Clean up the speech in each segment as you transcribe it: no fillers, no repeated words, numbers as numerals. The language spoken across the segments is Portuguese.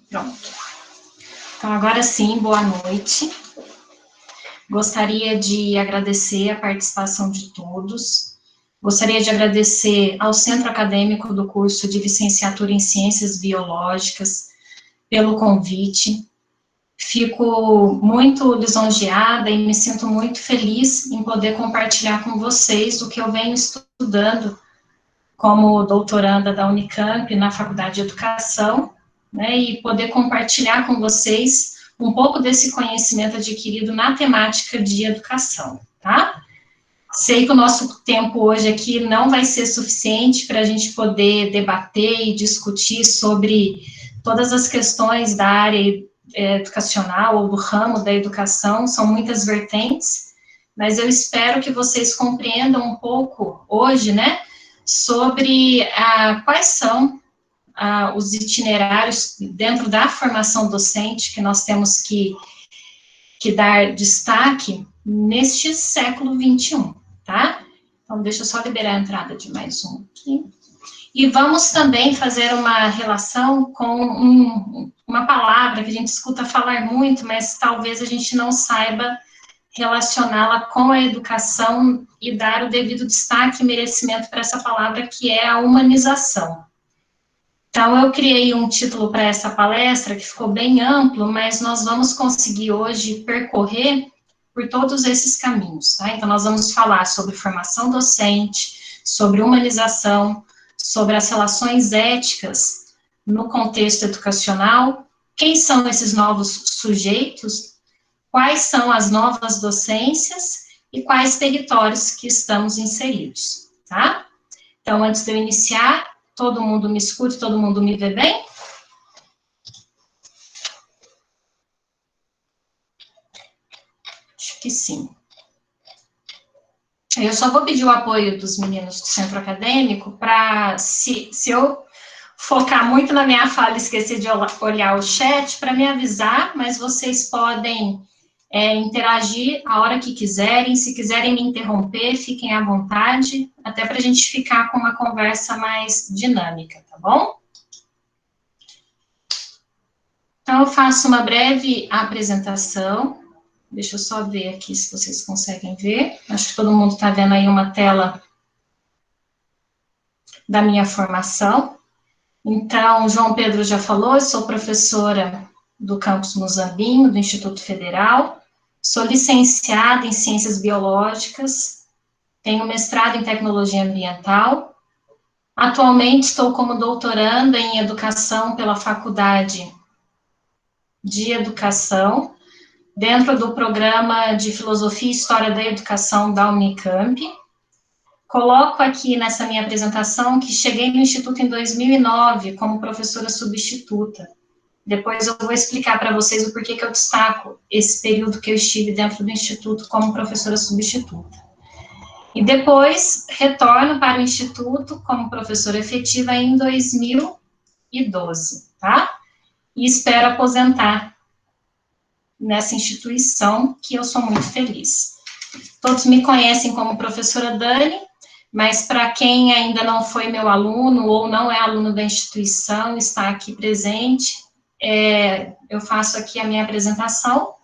Pronto. Então, agora sim, boa noite. Gostaria de agradecer a participação de todos. Gostaria de agradecer ao Centro Acadêmico do curso de Licenciatura em Ciências Biológicas pelo convite. Fico muito lisonjeada e me sinto muito feliz em poder compartilhar com vocês o que eu venho estudando como doutoranda da Unicamp na Faculdade de Educação, né, e poder compartilhar com vocês um pouco desse conhecimento adquirido na temática de educação, tá? Sei que o nosso tempo hoje aqui não vai ser suficiente para a gente poder debater e discutir sobre todas as questões da área educacional ou do ramo da educação, são muitas vertentes, mas eu espero que vocês compreendam um pouco hoje, né, sobre quais são os itinerários dentro da formação docente que nós temos que dar destaque neste século XXI, tá? Então, deixa eu só liberar a entrada de mais um aqui. E vamos também fazer uma relação com uma palavra que a gente escuta falar muito, mas talvez a gente não saiba relacioná-la com a educação e dar o devido destaque e merecimento para essa palavra, que é a humanização. Então, eu criei um título para essa palestra que ficou bem amplo, mas nós vamos conseguir hoje percorrer por todos esses caminhos, tá? Então, nós vamos falar sobre formação docente, sobre humanização, sobre as relações éticas no contexto educacional, quem são esses novos sujeitos, quais são as novas docências e quais territórios que estamos inseridos, tá? Então, antes de eu iniciar, todo mundo me escuta, todo mundo me vê bem? Acho que sim. Eu só vou pedir o apoio dos meninos do centro acadêmico para, se eu focar muito na minha fala e esquecer de olhar o chat, para me avisar, mas vocês podem interagir a hora que quiserem, se quiserem me interromper, fiquem à vontade, até para a gente ficar com uma conversa mais dinâmica, tá bom? Então, eu faço uma breve apresentação, deixa eu só ver aqui se vocês conseguem ver, acho que todo mundo está vendo aí uma tela da minha formação. Então, João Pedro já falou, eu sou professora do campus Muzambinho, do Instituto Federal, sou licenciada em Ciências Biológicas, tenho mestrado em Tecnologia Ambiental, atualmente estou como doutoranda em Educação pela Faculdade de Educação, dentro do programa de Filosofia e História da Educação da Unicamp. Coloco aqui nessa minha apresentação que cheguei no Instituto em 2009 como professora substituta. Depois eu vou explicar para vocês o porquê que eu destaco esse período que eu estive dentro do Instituto como professora substituta. E depois retorno para o Instituto como professora efetiva em 2012, tá? E espero aposentar nessa instituição, que eu sou muito feliz. Todos me conhecem como professora Dani, mas para quem ainda não foi meu aluno ou não é aluno da instituição, está aqui presente, eu faço aqui a minha apresentação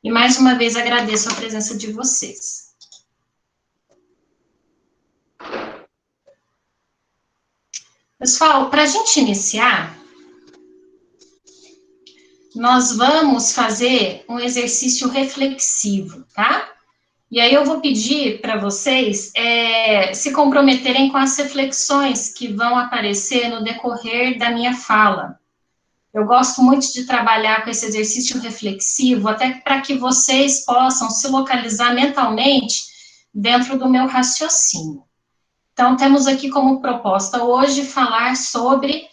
e mais uma vez agradeço a presença de vocês. Pessoal, para a gente iniciar, nós vamos fazer um exercício reflexivo, tá? E aí eu vou pedir para vocês se comprometerem com as reflexões que vão aparecer no decorrer da minha fala. Eu gosto muito de trabalhar com esse exercício reflexivo, até para que vocês possam se localizar mentalmente dentro do meu raciocínio. Então, temos aqui como proposta hoje falar sobre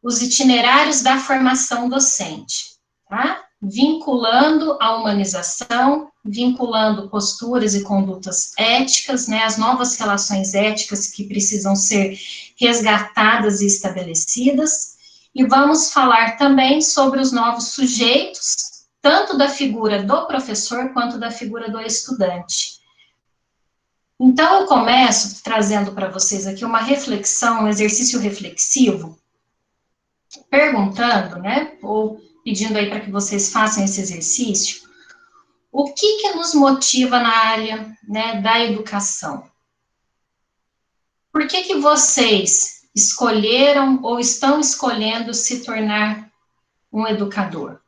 os itinerários da formação docente, tá? Vinculando a humanização, vinculando posturas e condutas éticas, né, as novas relações éticas que precisam ser resgatadas e estabelecidas, e vamos falar também sobre os novos sujeitos, tanto da figura do professor quanto da figura do estudante. Então, eu começo trazendo para vocês aqui uma reflexão, um exercício reflexivo, perguntando, né, ou pedindo aí para que vocês façam esse exercício, o que nos motiva na área, né, da educação? Por que vocês escolheram ou estão escolhendo se tornar um educador?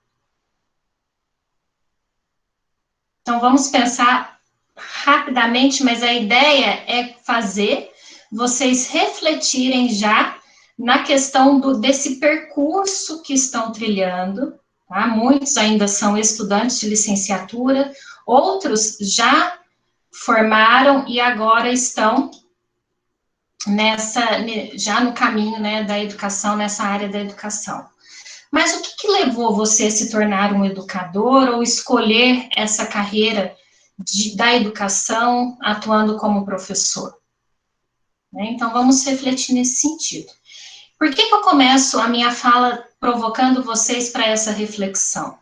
Então, vamos pensar rapidamente, mas a ideia é fazer vocês refletirem já na questão desse percurso que estão trilhando, tá? Muitos ainda são estudantes de licenciatura, outros já formaram e agora estão já no caminho, né, da educação, nessa área da educação. Mas o que levou você a se tornar um educador ou escolher essa carreira da educação atuando como professor? Né? Então, vamos refletir nesse sentido. Por que eu começo a minha fala provocando vocês para essa reflexão?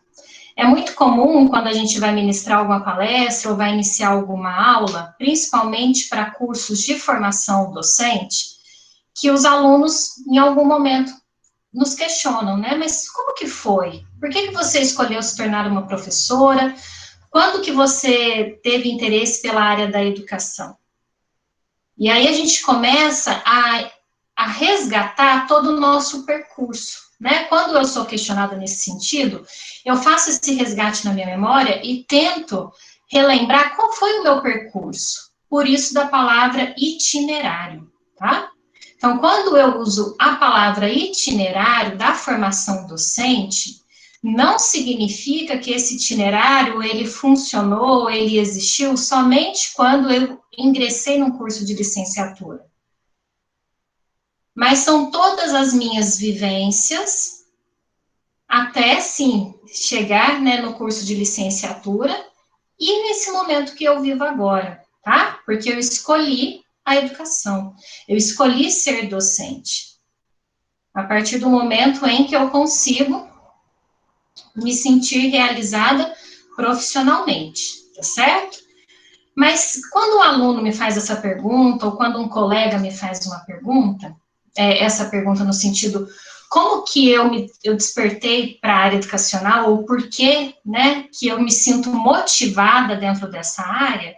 É muito comum, quando a gente vai ministrar alguma palestra ou vai iniciar alguma aula, principalmente para cursos de formação docente, que os alunos, em algum momento, nos questionam, né? Mas como que foi? Por que você escolheu se tornar uma professora? Quando que você teve interesse pela área da educação? E aí a gente começa a resgatar todo o nosso percurso, né? Quando eu sou questionada nesse sentido, eu faço esse resgate na minha memória e tento relembrar qual foi o meu percurso. Por isso da palavra itinerário, tá? Então, quando eu uso a palavra itinerário da formação docente, não significa que esse itinerário, ele funcionou, ele existiu somente quando eu ingressei num curso de licenciatura. Mas são todas as minhas vivências, até, sim, chegar, né, no curso de licenciatura, e nesse momento que eu vivo agora, tá? Porque eu escolhi a educação, eu escolhi ser docente. A partir do momento em que eu consigo me sentir realizada profissionalmente, tá certo? Mas quando o aluno me faz essa pergunta, ou quando um colega me faz uma pergunta, essa pergunta no sentido, como que eu despertei para a área educacional, ou por que, né, que eu me sinto motivada dentro dessa área,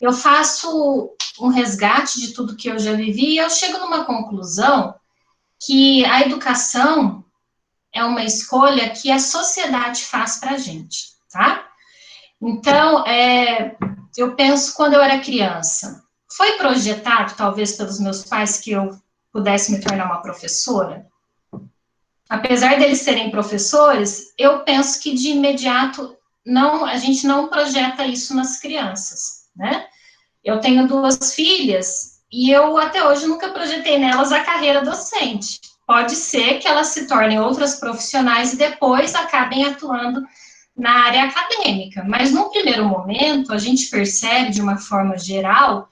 eu faço um resgate de tudo que eu já vivi e eu chego numa conclusão que a educação é uma escolha que a sociedade faz para a gente, tá? Então, eu penso, quando eu era criança, foi projetado, talvez pelos meus pais, que eu pudesse me tornar uma professora? Apesar deles serem professores, eu penso que de imediato a gente não projeta isso nas crianças, né? Eu tenho 2 filhas e eu até hoje nunca projetei nelas a carreira docente. Pode ser que elas se tornem outras profissionais e depois acabem atuando na área acadêmica, mas no primeiro momento a gente percebe de uma forma geral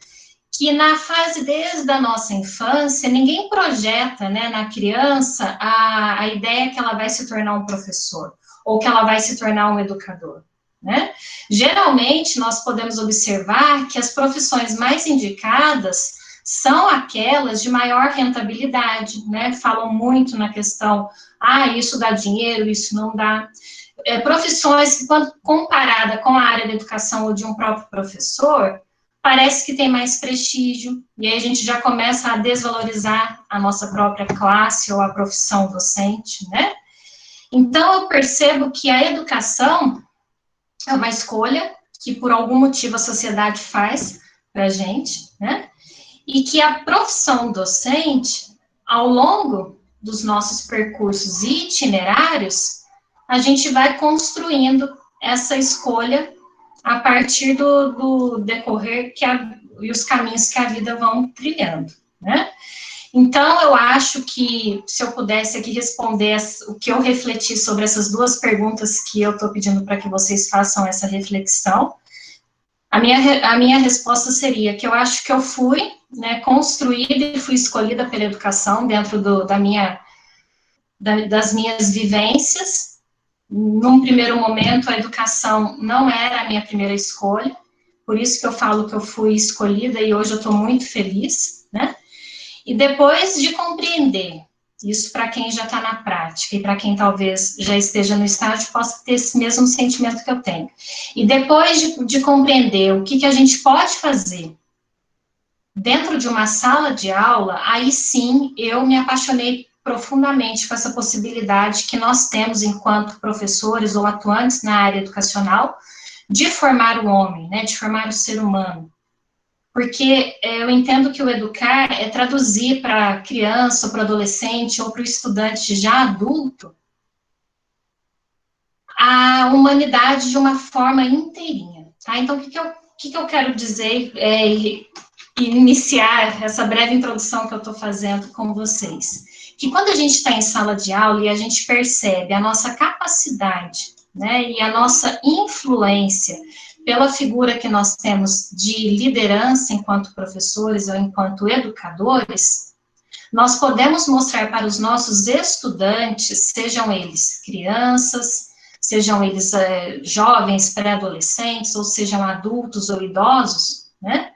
que na fase desde a nossa infância, ninguém projeta, né, na criança a ideia que ela vai se tornar um professor, ou que ela vai se tornar um educador, né? Geralmente, nós podemos observar que as profissões mais indicadas são aquelas de maior rentabilidade, né? Falam muito na questão, isso dá dinheiro, isso não dá. Profissões que, quando comparada com a área da educação ou de um próprio professor, parece que tem mais prestígio, e aí a gente já começa a desvalorizar a nossa própria classe ou a profissão docente, né? Então, eu percebo que a educação é uma escolha que, por algum motivo, a sociedade faz para a gente, né? E que a profissão docente, ao longo dos nossos percursos e itinerários, a gente vai construindo essa escolha a partir do decorrer e os caminhos que a vida vão trilhando, né? Então, eu acho que, se eu pudesse aqui responder o que eu refleti sobre essas 2 perguntas que eu estou pedindo para que vocês façam essa reflexão, a minha resposta seria que eu acho que eu fui, né, construída e fui escolhida pela educação dentro das minhas vivências. Num primeiro momento, a educação não era a minha primeira escolha, por isso que eu falo que eu fui escolhida e hoje eu estou muito feliz, né? E depois de compreender Isso para quem já está na prática, e para quem talvez já esteja no estágio, possa ter esse mesmo sentimento que eu tenho. E depois de compreender o que a gente pode fazer dentro de uma sala de aula, aí sim eu me apaixonei profundamente com essa possibilidade que nós temos enquanto professores ou atuantes na área educacional de formar o homem, né, de formar o ser humano. Porque eu entendo que o educar é traduzir para a criança, ou para o adolescente, ou para o estudante já adulto, a humanidade de uma forma inteirinha, tá? Então, o que eu quero dizer e iniciar essa breve introdução que eu estou fazendo com vocês? Que quando a gente está em sala de aula e a gente percebe a nossa capacidade, né, e a nossa influência pela figura que nós temos de liderança enquanto professores ou enquanto educadores, nós podemos mostrar para os nossos estudantes, sejam eles crianças, sejam eles jovens, pré-adolescentes, ou sejam adultos ou idosos, né,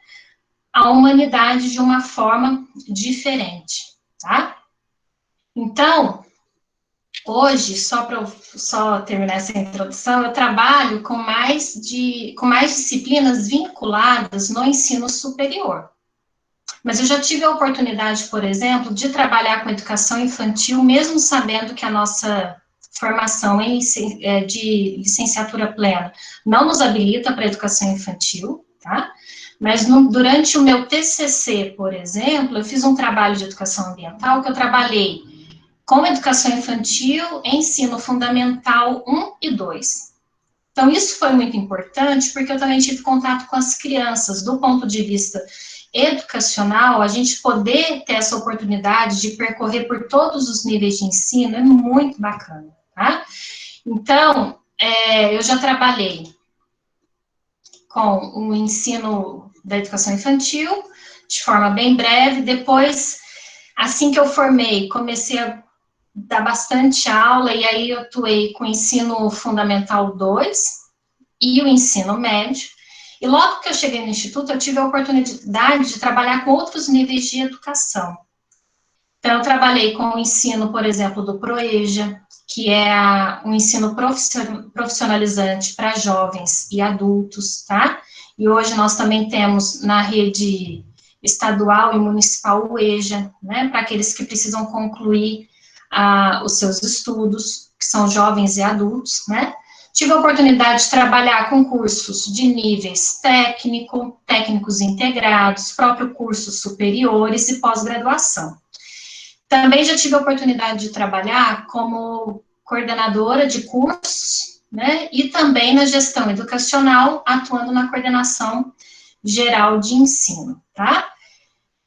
a humanidade de uma forma diferente, tá? Então, hoje, só terminar essa introdução, eu trabalho com mais disciplinas vinculadas no ensino superior. Mas eu já tive a oportunidade, por exemplo, de trabalhar com educação infantil, mesmo sabendo que a nossa formação de licenciatura plena não nos habilita para educação infantil, tá? Mas durante o meu TCC, por exemplo, eu fiz um trabalho de educação ambiental que eu trabalhei com educação infantil, ensino fundamental 1 e 2. Então, isso foi muito importante, porque eu também tive contato com as crianças, do ponto de vista educacional, a gente poder ter essa oportunidade de percorrer por todos os níveis de ensino é muito bacana, tá? Então, eu já trabalhei com o ensino da educação infantil, de forma bem breve, depois, assim que eu formei, comecei a dar bastante aula, e aí eu atuei com o ensino fundamental 2 e o ensino médio, e logo que eu cheguei no Instituto, eu tive a oportunidade de trabalhar com outros níveis de educação. Então, eu trabalhei com o ensino, por exemplo, do PROEJA, que é um ensino profissionalizante para jovens e adultos, tá? E hoje nós também temos na rede estadual e municipal o EJA, né, para aqueles que precisam concluir os seus estudos, que são jovens e adultos, né? Tive a oportunidade de trabalhar com cursos de níveis técnicos integrados, próprio cursos superiores e pós-graduação. Também já tive a oportunidade de trabalhar como coordenadora de cursos, né, e também na gestão educacional, atuando na coordenação geral de ensino, tá?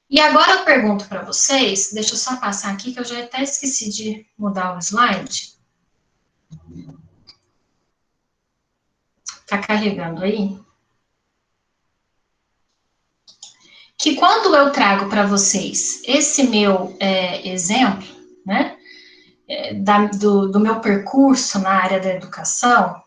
E agora eu pergunto para vocês, deixa eu só passar aqui, que eu já até esqueci de mudar o slide. Tá carregando aí? Que quando eu trago para vocês esse meu exemplo, né, do meu percurso na área da educação,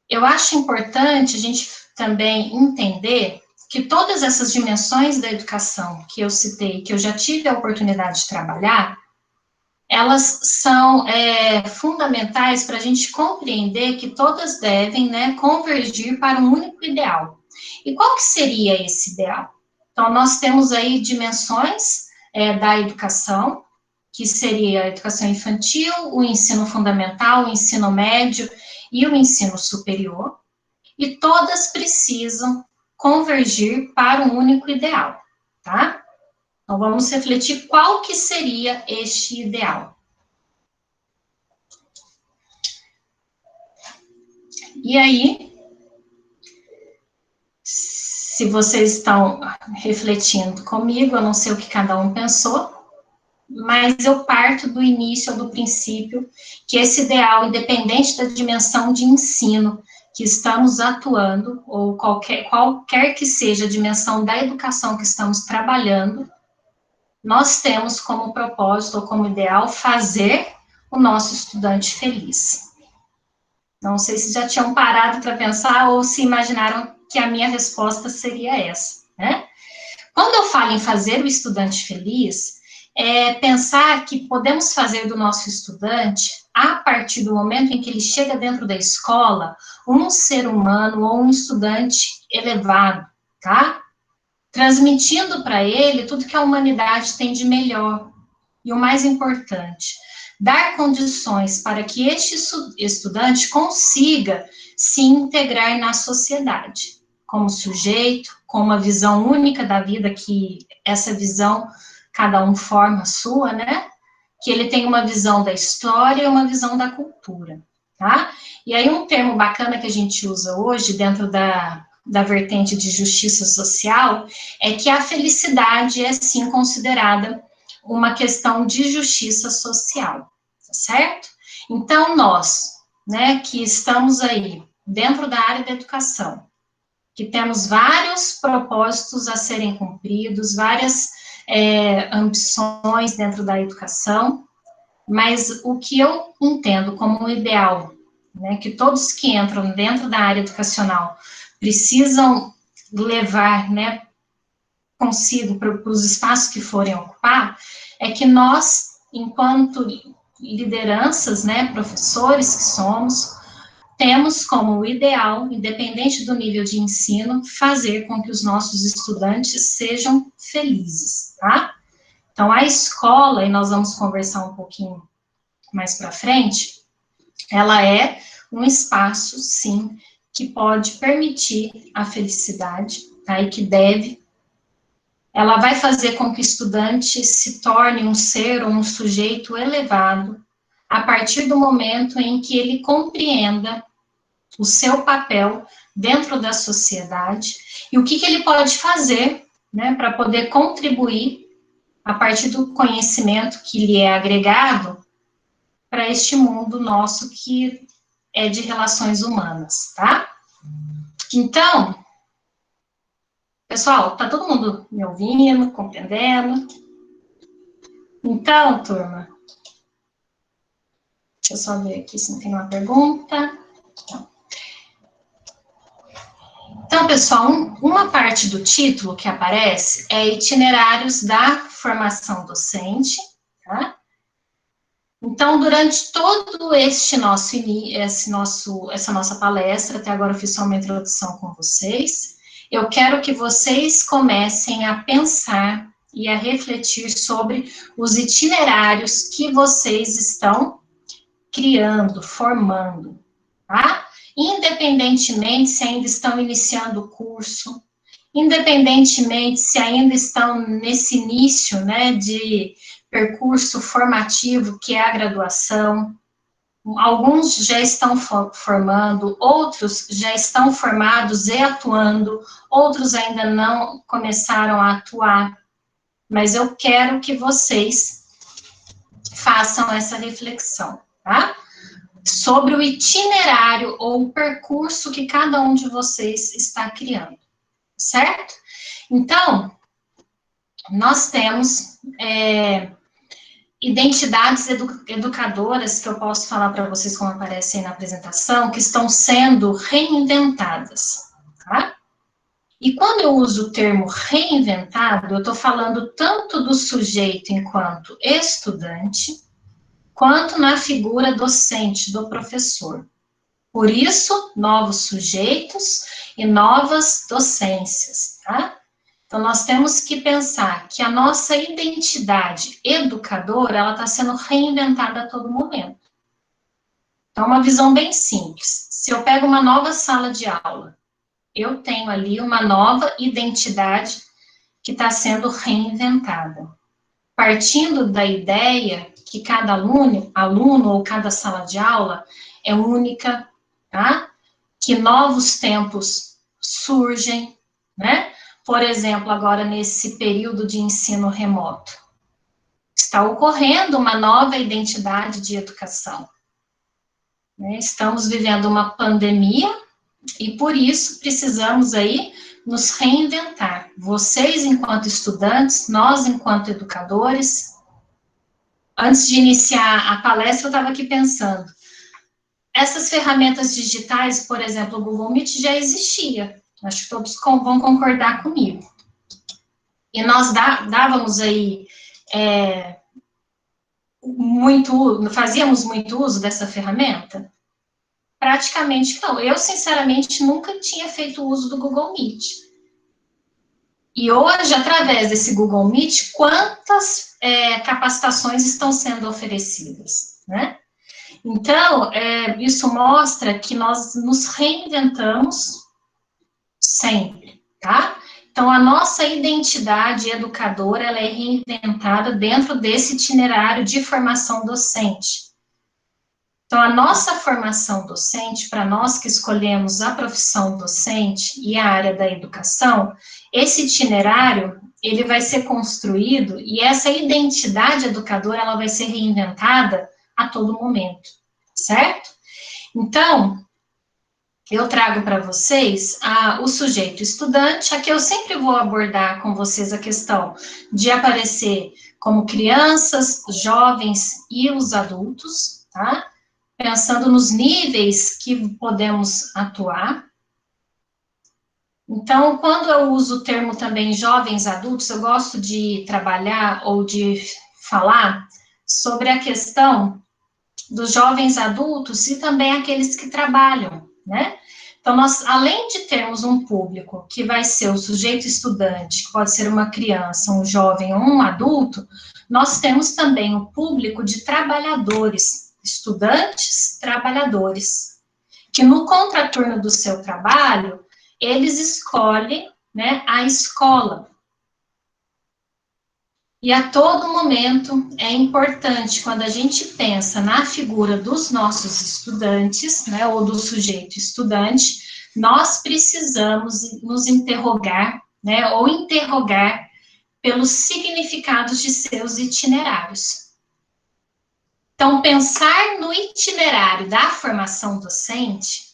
eu acho importante a gente também entender que todas essas dimensões da educação que eu citei, que eu já tive a oportunidade de trabalhar, elas são fundamentais para a gente compreender que todas devem, né, convergir para um único ideal. E qual que seria esse ideal? Então, nós temos aí dimensões da educação, que seria a educação infantil, o ensino fundamental, o ensino médio e o ensino superior, e todas precisam convergir para um único ideal, tá? Então, vamos refletir qual que seria este ideal. E aí, se vocês estão refletindo comigo, eu não sei o que cada um pensou, mas eu parto do início, do princípio, que esse ideal, independente da dimensão de ensino que estamos atuando, ou qualquer que seja a dimensão da educação que estamos trabalhando, nós temos como propósito, ou como ideal, fazer o nosso estudante feliz. Não sei se já tinham parado para pensar, ou se imaginaram que a minha resposta seria essa, né? Quando eu falo em fazer o estudante feliz, é pensar que podemos fazer do nosso estudante, a partir do momento em que ele chega dentro da escola, um ser humano ou um estudante elevado, tá? Transmitindo para ele tudo que a humanidade tem de melhor. E o mais importante, dar condições para que este estudante consiga se integrar na sociedade, como sujeito, com uma visão única da vida, que essa visão cada um forma a sua, né? Que ele tem uma visão da história e uma visão da cultura, tá? E aí um termo bacana que a gente usa hoje dentro da vertente de justiça social é que a felicidade é sim considerada uma questão de justiça social, tá certo? Então nós, né, que estamos aí dentro da área da educação, que temos vários propósitos a serem cumpridos, várias ambições dentro da educação, mas o que eu entendo como um ideal, né, que todos que entram dentro da área educacional precisam levar, né, consigo para os espaços que forem ocupar, é que nós, enquanto lideranças, né, professores que somos, temos como ideal, independente do nível de ensino, fazer com que os nossos estudantes sejam felizes, tá? Então, a escola, e nós vamos conversar um pouquinho mais para frente, ela é um espaço, sim, que pode permitir a felicidade, tá? E que deve. Ela vai fazer com que o estudante se torne um ser ou um sujeito elevado a partir do momento em que ele compreenda o seu papel dentro da sociedade e o que ele pode fazer, né, para poder contribuir a partir do conhecimento que lhe é agregado para este mundo nosso que é de relações humanas, tá? Então, pessoal, tá todo mundo me ouvindo, compreendendo? Então, turma, deixa eu só ver aqui se não tem uma pergunta. Então, pessoal, uma parte do título que aparece é itinerários da formação docente, tá? Então, durante todo essa nossa palestra, até agora eu fiz só uma introdução com vocês, eu quero que vocês comecem a pensar e a refletir sobre os itinerários que vocês estão criando, formando, tá? Independentemente se ainda estão iniciando o curso, independentemente se ainda estão nesse início, né, de percurso formativo, que é a graduação, alguns já estão formando, outros já estão formados e atuando, outros ainda não começaram a atuar, mas eu quero que vocês façam essa reflexão, tá? Sobre o itinerário ou o percurso que cada um de vocês está criando, certo? Então, nós temos identidades educadoras, que eu posso falar para vocês como aparece aí na apresentação, que estão sendo reinventadas, tá? E quando eu uso o termo reinventado, eu estou falando tanto do sujeito enquanto estudante, quanto na figura docente, do professor. Por isso, novos sujeitos e novas docências, tá? Então, nós temos que pensar que a nossa identidade educadora, ela está sendo reinventada a todo momento. Então, uma visão bem simples. Se eu pego uma nova sala de aula, eu tenho ali uma nova identidade que está sendo reinventada. Partindo da ideia que cada aluno ou cada sala de aula é única, tá? Que novos tempos surgem, né? Por exemplo, agora nesse período de ensino remoto, está ocorrendo uma nova identidade de educação, né? Estamos vivendo uma pandemia e por isso precisamos aí nos reinventar. Vocês enquanto estudantes, nós enquanto educadores. Antes de iniciar a palestra, eu estava aqui pensando, essas ferramentas digitais, por exemplo, o Google Meet já existia, acho que todos vão concordar comigo. E nós dávamos aí fazíamos muito uso dessa ferramenta? Praticamente não. Eu, sinceramente, nunca tinha feito uso do Google Meet. E hoje, através desse Google Meet, quantas capacitações estão sendo oferecidas, né? Então, isso mostra que nós nos reinventamos sempre, tá? Então, a nossa identidade educadora, ela é reinventada dentro desse itinerário de formação docente. Então, a nossa formação docente, para nós que escolhemos a profissão docente e a área da educação, esse itinerário, ele vai ser construído e essa identidade educadora, ela vai ser reinventada a todo momento, certo? Então, eu trago para vocês o sujeito estudante, aqui eu sempre vou abordar com vocês a questão de aparecer como crianças, jovens e os adultos, tá? Pensando nos níveis que podemos atuar. Então, quando eu uso o termo também jovens adultos, eu gosto de trabalhar ou de falar sobre a questão dos jovens adultos e também aqueles que trabalham, né? Então, nós, além de termos um público que vai ser o sujeito estudante, que pode ser uma criança, um jovem ou um adulto, nós temos também o público de trabalhadores, estudantes, trabalhadores, que no contraturno do seu trabalho, eles escolhem, né, a escola. E a todo momento é importante, quando a gente pensa na figura dos nossos estudantes, né, ou do sujeito estudante, nós precisamos nos interrogar, né, ou interrogar pelos significados de seus itinerários. Então, pensar no itinerário da formação docente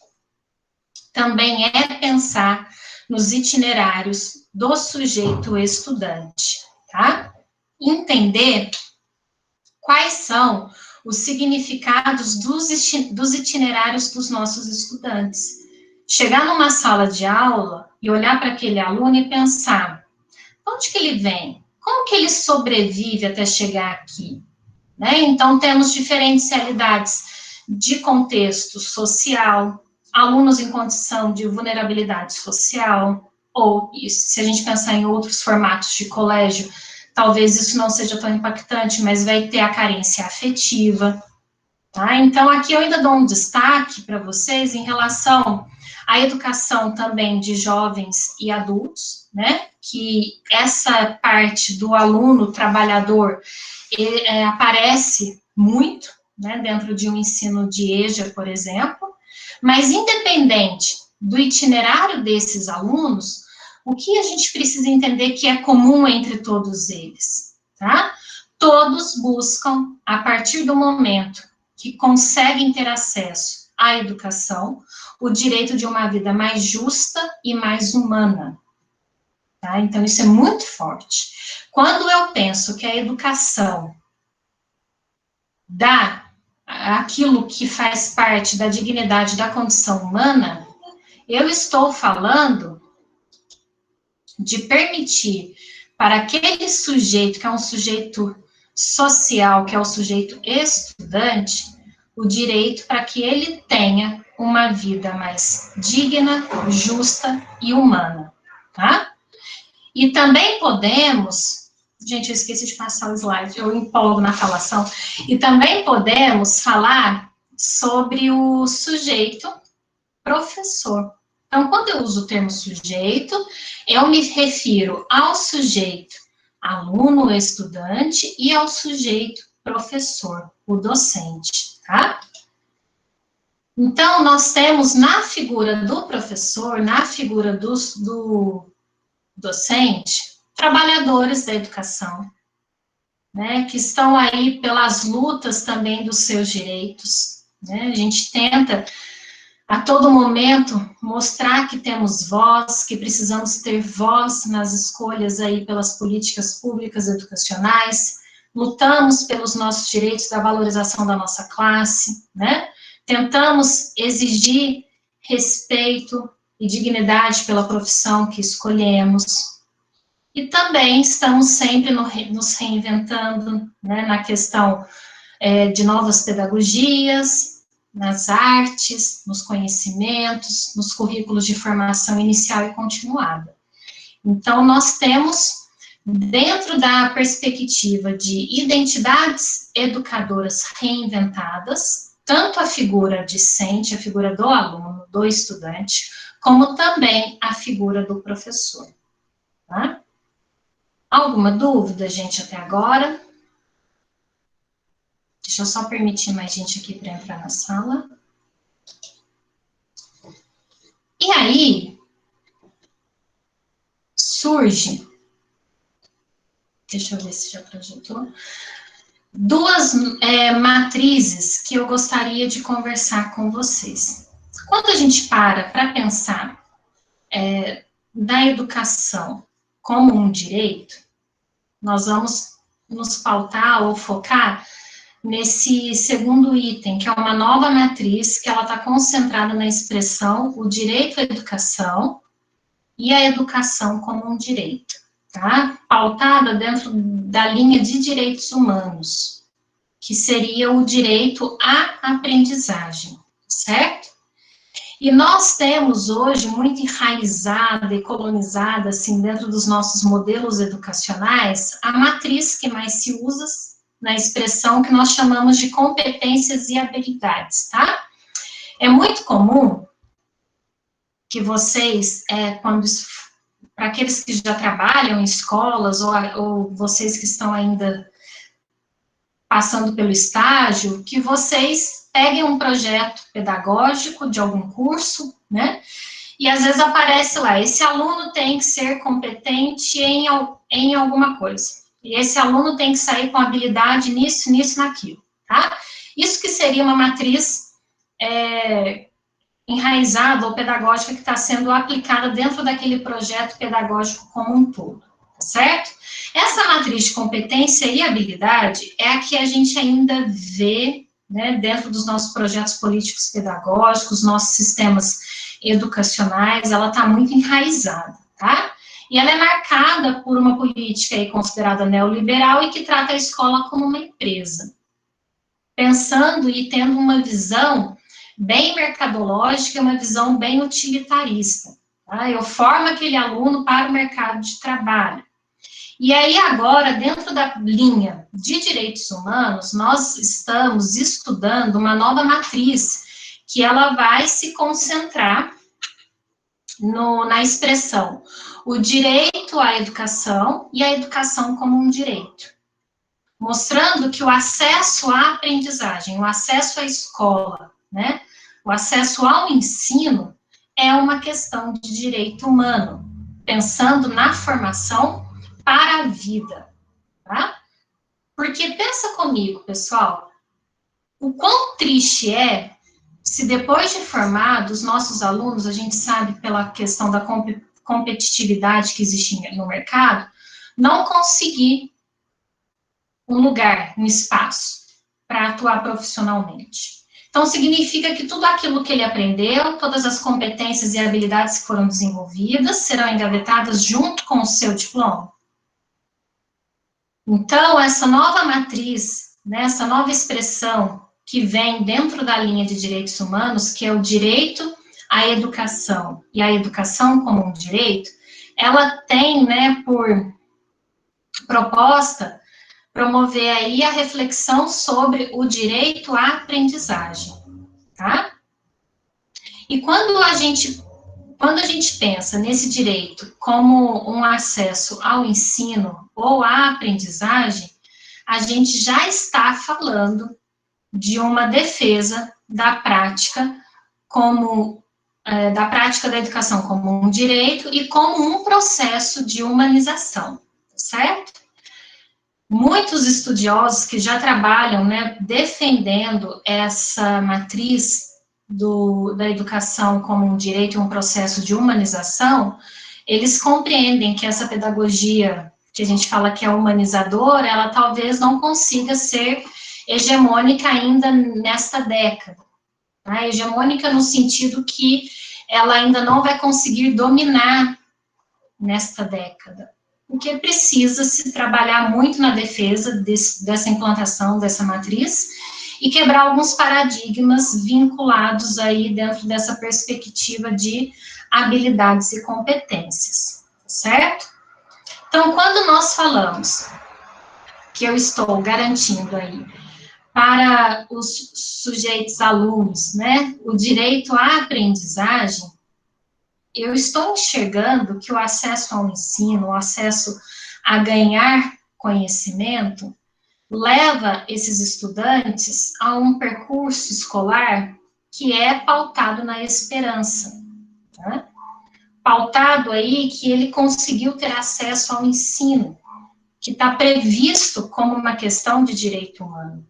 também é pensar nos itinerários do sujeito estudante, tá? Entender quais são os significados dos itinerários dos nossos estudantes. Chegar numa sala de aula e olhar para aquele aluno e pensar, onde que ele vem? Como que ele sobrevive até chegar aqui? Né? Então, temos diferentes realidades de contexto social, alunos em condição de vulnerabilidade social, ou, se a gente pensar em outros formatos de colégio, talvez isso não seja tão impactante, mas vai ter a carência afetiva, tá? Então, aqui eu ainda dou um destaque para vocês em relação à educação também de jovens e adultos, né? Que essa parte do aluno trabalhador aparece muito, né? Dentro de um ensino de EJA, por exemplo, mas independente do itinerário desses alunos, o que a gente precisa entender que é comum entre todos eles, tá? Todos buscam, a partir do momento que conseguem ter acesso à educação, o direito de uma vida mais justa e mais humana, tá? Então, isso é muito forte. Quando eu penso que a educação dá aquilo que faz parte da dignidade da condição humana, eu estou falando de permitir para aquele sujeito, que é um sujeito social, que é o sujeito estudante, o direito para que ele tenha uma vida mais digna, justa e humana, tá? E também podemos, gente, eu esqueci de passar o slide, eu empolgo na falação, e também podemos falar sobre o sujeito professor. Então, quando eu uso o termo sujeito, eu me refiro ao sujeito aluno, estudante, e ao sujeito professor, o docente, tá? Então, nós temos na figura do professor, na figura do docente, trabalhadores da educação, né, que estão aí pelas lutas também dos seus direitos, né? A gente tenta a todo momento mostrar que temos voz, que precisamos ter voz nas escolhas aí pelas políticas públicas educacionais, lutamos pelos nossos direitos da valorização da nossa classe, né? Tentamos exigir respeito e dignidade pela profissão que escolhemos. E também estamos sempre nos reinventando, né, na questão de novas pedagogias, nas artes, nos conhecimentos, nos currículos de formação inicial e continuada. Então, nós temos, dentro da perspectiva de identidades educadoras reinventadas, tanto a figura discente, a figura do aluno, do estudante, como também a figura do professor. Tá? Alguma dúvida, gente, até agora? Deixa eu só permitir mais gente aqui para entrar na sala. E aí, surge, deixa eu ver se já projetou, duas matrizes que eu gostaria de conversar com vocês. Quando a gente para pensar da educação como um direito, nós vamos nos pautar ou focar nesse segundo item, que é uma nova matriz, que ela está concentrada na expressão o direito à educação e a educação como um direito, tá? Pautada dentro da linha de direitos humanos, que seria o direito à aprendizagem, certo? E nós temos hoje muito enraizada e colonizada, assim, dentro dos nossos modelos educacionais, a matriz que mais se usa na expressão que nós chamamos de competências e habilidades, tá? É muito comum que vocês, para aqueles que já trabalham em escolas, ou vocês que estão ainda passando pelo estágio, que vocês peguem um projeto pedagógico de algum curso, né? E às vezes aparece lá, esse aluno tem que ser competente em alguma coisa. E esse aluno tem que sair com habilidade nisso, nisso, naquilo, tá? Isso que seria uma matriz enraizada ou pedagógica que está sendo aplicada dentro daquele projeto pedagógico como um todo, tá certo? Essa matriz de competência e habilidade é a que a gente ainda vê, né, dentro dos nossos projetos políticos pedagógicos, nossos sistemas educacionais, ela está muito enraizada, tá? E ela é marcada por uma política aí considerada neoliberal e que trata a escola como uma empresa, pensando e tendo uma visão bem mercadológica, uma visão bem utilitarista. Tá? Eu formo aquele aluno para o mercado de trabalho. E aí, agora, dentro da linha de direitos humanos, nós estamos estudando uma nova matriz, que ela vai se concentrar na expressão o direito à educação e a educação como um direito. Mostrando que o acesso à aprendizagem, o acesso à escola, né, o acesso ao ensino é uma questão de direito humano, pensando na formação para a vida, tá? Porque pensa comigo, pessoal, o quão triste é se depois de formados, nossos alunos, a gente sabe pela questão da competitividade que existe no mercado, não conseguir um lugar, um espaço para atuar profissionalmente. Então, significa que tudo aquilo que ele aprendeu, todas as competências e habilidades que foram desenvolvidas, serão engavetadas junto com o seu diploma. Então, essa nova matriz, né, essa nova expressão que vem dentro da linha de direitos humanos, que é o direito à educação e a educação como um direito, ela tem, né, por proposta, promover aí a reflexão sobre o direito à aprendizagem, tá? E quando a gente pensa nesse direito como um acesso ao ensino ou à aprendizagem, a gente já está falando de uma defesa da prática da prática da educação como um direito e como um processo de humanização, certo? Muitos estudiosos que já trabalham, né, defendendo essa matriz da educação como um direito e um processo de humanização, eles compreendem que essa pedagogia que a gente fala que é humanizadora, ela talvez não consiga ser hegemônica ainda nesta década. Tá? Hegemônica no sentido que ela ainda não vai conseguir dominar nesta década. porque precisa se trabalhar muito na defesa dessa implantação dessa matriz e quebrar alguns paradigmas vinculados aí dentro dessa perspectiva de habilidades e competências, certo? Então, quando nós falamos que eu estou garantindo aí para os sujeitos alunos, né, o direito à aprendizagem, eu estou enxergando que o acesso ao ensino, o acesso a ganhar conhecimento, leva esses estudantes a um percurso escolar que é pautado na esperança, né? Pautado aí que ele conseguiu ter acesso ao ensino, que está previsto como uma questão de direito humano.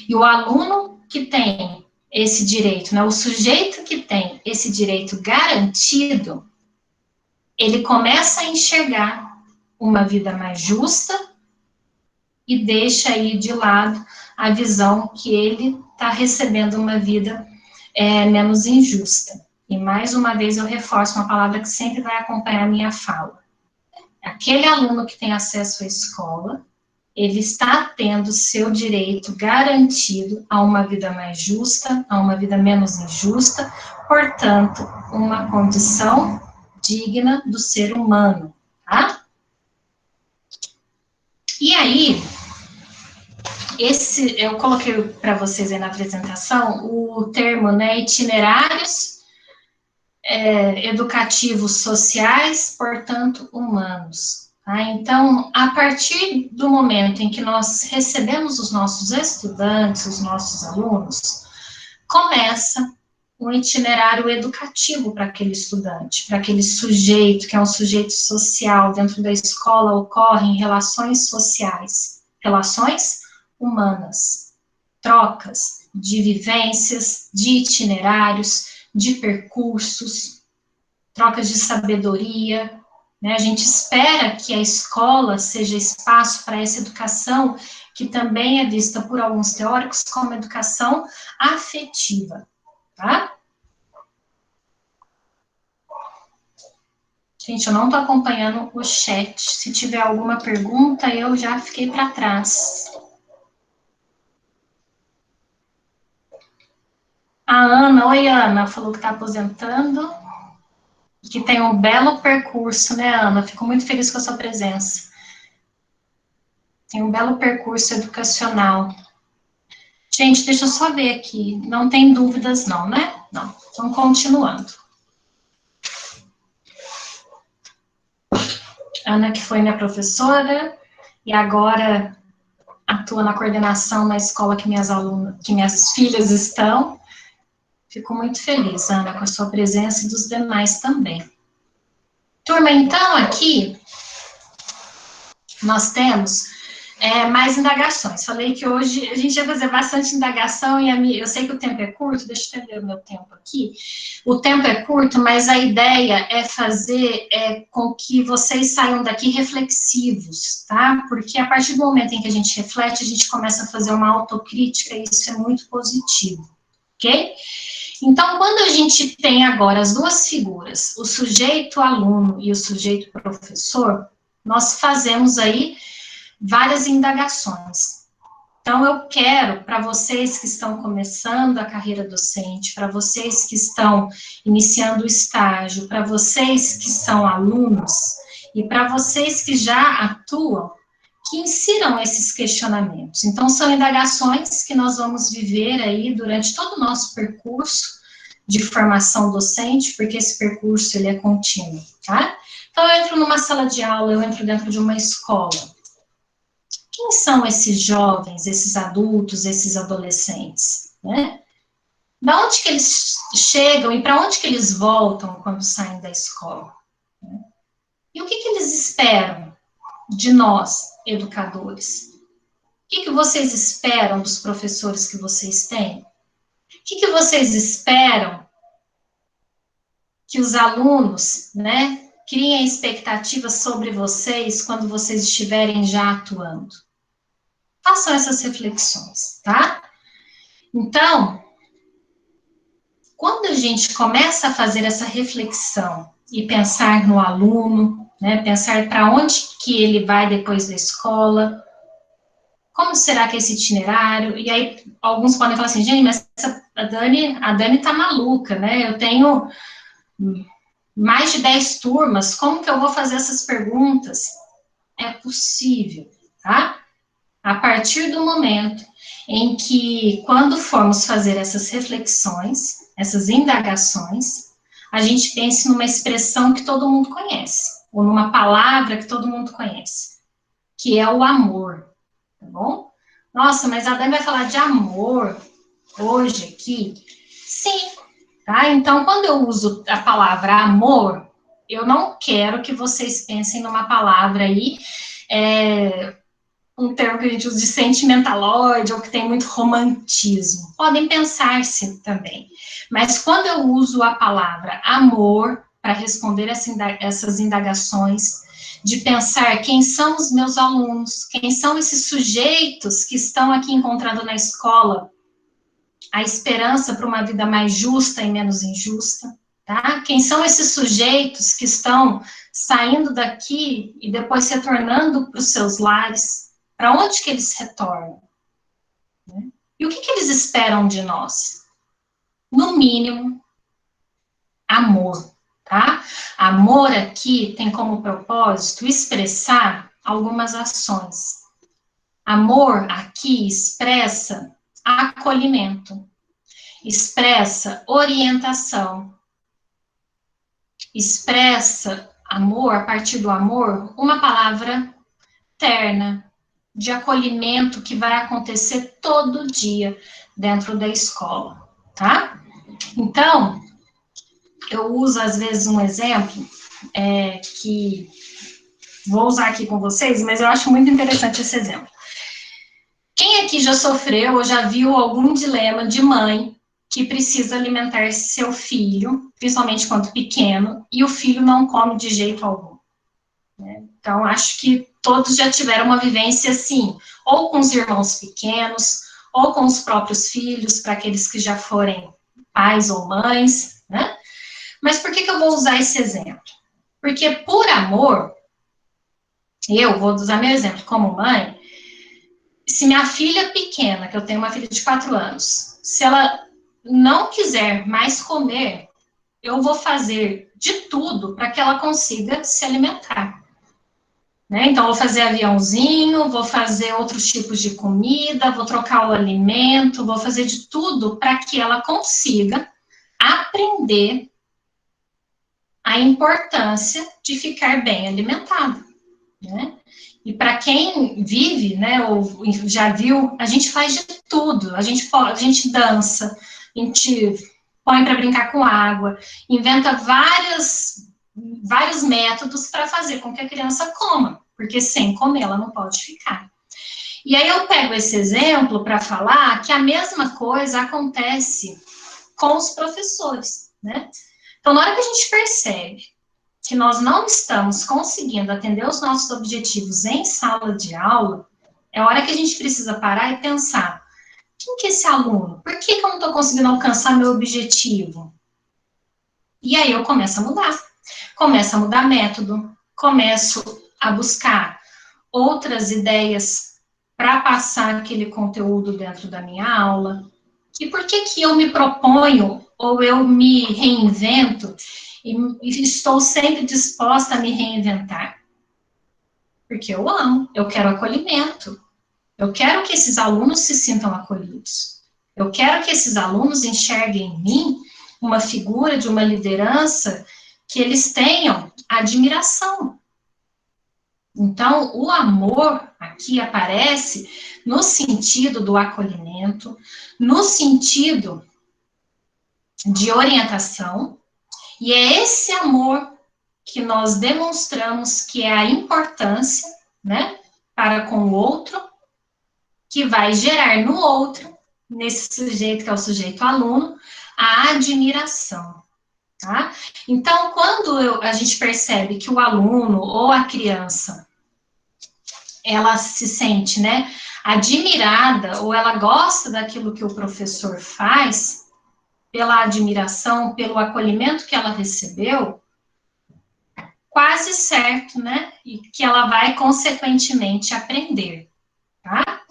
E o aluno que tem esse direito, né, o sujeito que tem esse direito garantido, ele começa a enxergar uma vida mais justa e deixa aí de lado a visão que ele está recebendo uma vida menos injusta. E mais uma vez eu reforço uma palavra que sempre vai acompanhar a minha fala. Aquele aluno que tem acesso à escola, ele está tendo seu direito garantido a uma vida mais justa, a uma vida menos injusta, portanto, uma condição digna do ser humano, tá? E aí, eu coloquei para vocês aí na apresentação o termo, né, itinerários educativos sociais, portanto, humanos. Tá? Então, a partir do momento em que nós recebemos os nossos estudantes, os nossos alunos, começa um itinerário educativo para aquele estudante, para aquele sujeito, que é um sujeito social. Dentro da escola ocorrem relações sociais, relações humanas, trocas de vivências, de itinerários, de percursos, trocas de sabedoria, né? A gente espera que a escola seja espaço para essa educação, que também é vista por alguns teóricos como educação afetiva, tá? Gente, eu não estou acompanhando o chat. Se tiver alguma pergunta, eu já fiquei para trás. A Ana, oi Ana, falou que está aposentando, que tem um belo percurso, né, Ana? Fico muito feliz com a sua presença. Tem um belo percurso educacional. Gente, deixa eu só ver aqui. Não tem dúvidas não, né? Não. Então, continuando. Ana, que foi minha professora, e agora atua na coordenação na escola que minhas filhas estão. Fico muito feliz, Ana, com a sua presença e dos demais também. Turma, então, aqui, nós temos mais indagações. Falei que hoje a gente vai fazer bastante indagação e eu sei que o tempo é curto, deixa eu ver o meu tempo aqui. O tempo é curto, mas a ideia é fazer com que vocês saiam daqui reflexivos, tá? Porque a partir do momento em que a gente reflete, a gente começa a fazer uma autocrítica e isso é muito positivo, ok? Então, quando a gente tem agora as duas figuras, o sujeito aluno e o sujeito professor, nós fazemos aí várias indagações. Então, eu quero, para vocês que estão começando a carreira docente, para vocês que estão iniciando o estágio, para vocês que são alunos e para vocês que já atuam, que insiram esses questionamentos. Então, são indagações que nós vamos viver aí durante todo o nosso percurso de formação docente, porque esse percurso, ele é contínuo, tá? Então, eu entro numa sala de aula, eu entro dentro de uma escola. Quem são esses jovens, esses adultos, esses adolescentes, né? Da onde que eles chegam e para onde que eles voltam quando saem da escola? Né? E o que eles esperam de nós, educadores? O que vocês esperam dos professores que vocês têm? O que vocês esperam que os alunos, né, criem expectativas sobre vocês quando vocês estiverem já atuando? Façam essas reflexões, tá? Então, quando a gente começa a fazer essa reflexão e pensar no aluno, né? Pensar para onde que ele vai depois da escola, como será que é esse itinerário? E aí, alguns podem falar assim, gente, mas a Dani tá maluca, né? Eu tenho mais de 10 turmas, como que eu vou fazer essas perguntas? É possível, tá? A partir do momento em que, quando formos fazer essas reflexões, essas indagações, a gente pense numa expressão que todo mundo conhece, ou numa palavra que todo mundo conhece, que é o amor, tá bom? Nossa, mas a Dani vai falar de amor hoje aqui? Sim, tá? Então, quando eu uso a palavra amor, eu não quero que vocês pensem numa palavra aí, um termo que a gente usa de sentimentaloide, ou que tem muito romantismo. Podem pensar-se também. Mas quando eu uso a palavra amor para responder essas indagações, de pensar quem são os meus alunos, quem são esses sujeitos que estão aqui encontrando na escola a esperança para uma vida mais justa e menos injusta, tá? Quem são esses sujeitos que estão saindo daqui e depois retornando para os seus lares? Para onde que eles retornam? Né? E o que eles esperam de nós? No mínimo, amor, tá? Amor aqui tem como propósito expressar algumas ações. Amor aqui expressa acolhimento, expressa orientação, expressa amor, a partir do amor, uma palavra terna, de acolhimento que vai acontecer todo dia dentro da escola, tá? Então, eu uso às vezes um exemplo que vou usar aqui com vocês, mas eu acho muito interessante esse exemplo. Quem aqui já sofreu ou já viu algum dilema de mãe que precisa alimentar seu filho, principalmente quando pequeno, e o filho não come de jeito algum? Né? Então, acho que todos já tiveram uma vivência assim, ou com os irmãos pequenos, ou com os próprios filhos, para aqueles que já forem pais ou mães, né? Mas por que eu vou usar esse exemplo? Porque por amor, eu vou usar meu exemplo como mãe, se minha filha pequena, que eu tenho uma filha de 4 anos, se ela não quiser mais comer, eu vou fazer de tudo para que ela consiga se alimentar. Né? Então, vou fazer aviãozinho, vou fazer outros tipos de comida, vou trocar o alimento, vou fazer de tudo para que ela consiga aprender a importância de ficar bem alimentada. Né? E para quem vive, né, ou já viu, a gente faz de tudo. A gente dança, a gente põe para brincar com água, inventa vários métodos para fazer com que a criança coma, porque sem comer ela não pode ficar. E aí eu pego esse exemplo para falar que a mesma coisa acontece com os professores, né? Então, na hora que a gente percebe que nós não estamos conseguindo atender os nossos objetivos em sala de aula, é hora que a gente precisa parar e pensar, quem que é esse aluno? Por que eu não estou conseguindo alcançar meu objetivo? E aí eu começo a mudar método, começo a buscar outras ideias para passar aquele conteúdo dentro da minha aula. E por que eu me proponho, ou eu me reinvento, e estou sempre disposta a me reinventar? Porque eu amo, eu quero acolhimento. Eu quero que esses alunos se sintam acolhidos. Eu quero que esses alunos enxerguem em mim uma figura de uma liderança que eles tenham admiração. Então, o amor aqui aparece no sentido do acolhimento, no sentido de orientação, e é esse amor que nós demonstramos que é a importância, né, para com o outro, que vai gerar no outro, nesse sujeito que é o sujeito aluno, a admiração, tá? Então, quando a gente percebe que o aluno ou a criança, ela se sente, né, admirada, ou ela gosta daquilo que o professor faz, pela admiração, pelo acolhimento que ela recebeu, quase certo, né? E que ela vai, consequentemente, aprender, tá?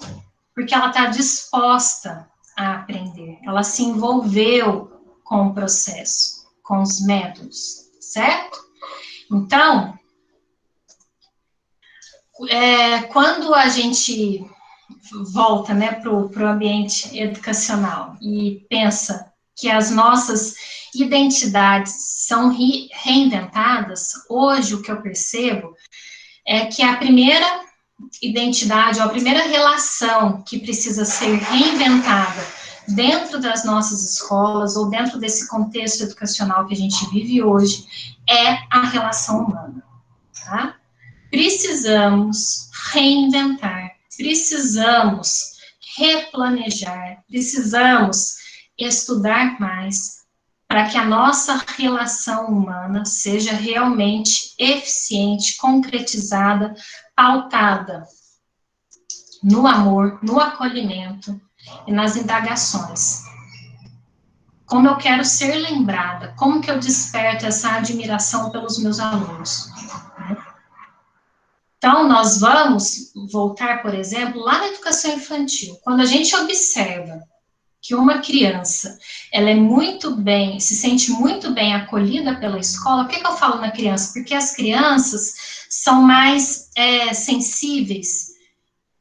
Porque ela está disposta a aprender, ela se envolveu com o processo, com os métodos, certo? Então, quando a gente volta, né, para o ambiente educacional e pensa que as nossas identidades são reinventadas, hoje o que eu percebo é que a primeira identidade, ou a primeira relação que precisa ser reinventada dentro das nossas escolas, ou dentro desse contexto educacional que a gente vive hoje, é a relação humana, tá? Precisamos reinventar, precisamos replanejar, precisamos estudar mais para que a nossa relação humana seja realmente eficiente, concretizada, pautada no amor, no acolhimento e nas indagações. Como eu quero ser lembrada, como que eu desperto essa admiração pelos meus alunos, né? Então, nós vamos voltar, por exemplo, lá na educação infantil. Quando a gente observa que uma criança, ela é muito bem, se sente muito bem acolhida pela escola, por que eu falo na criança? Porque as crianças são mais sensíveis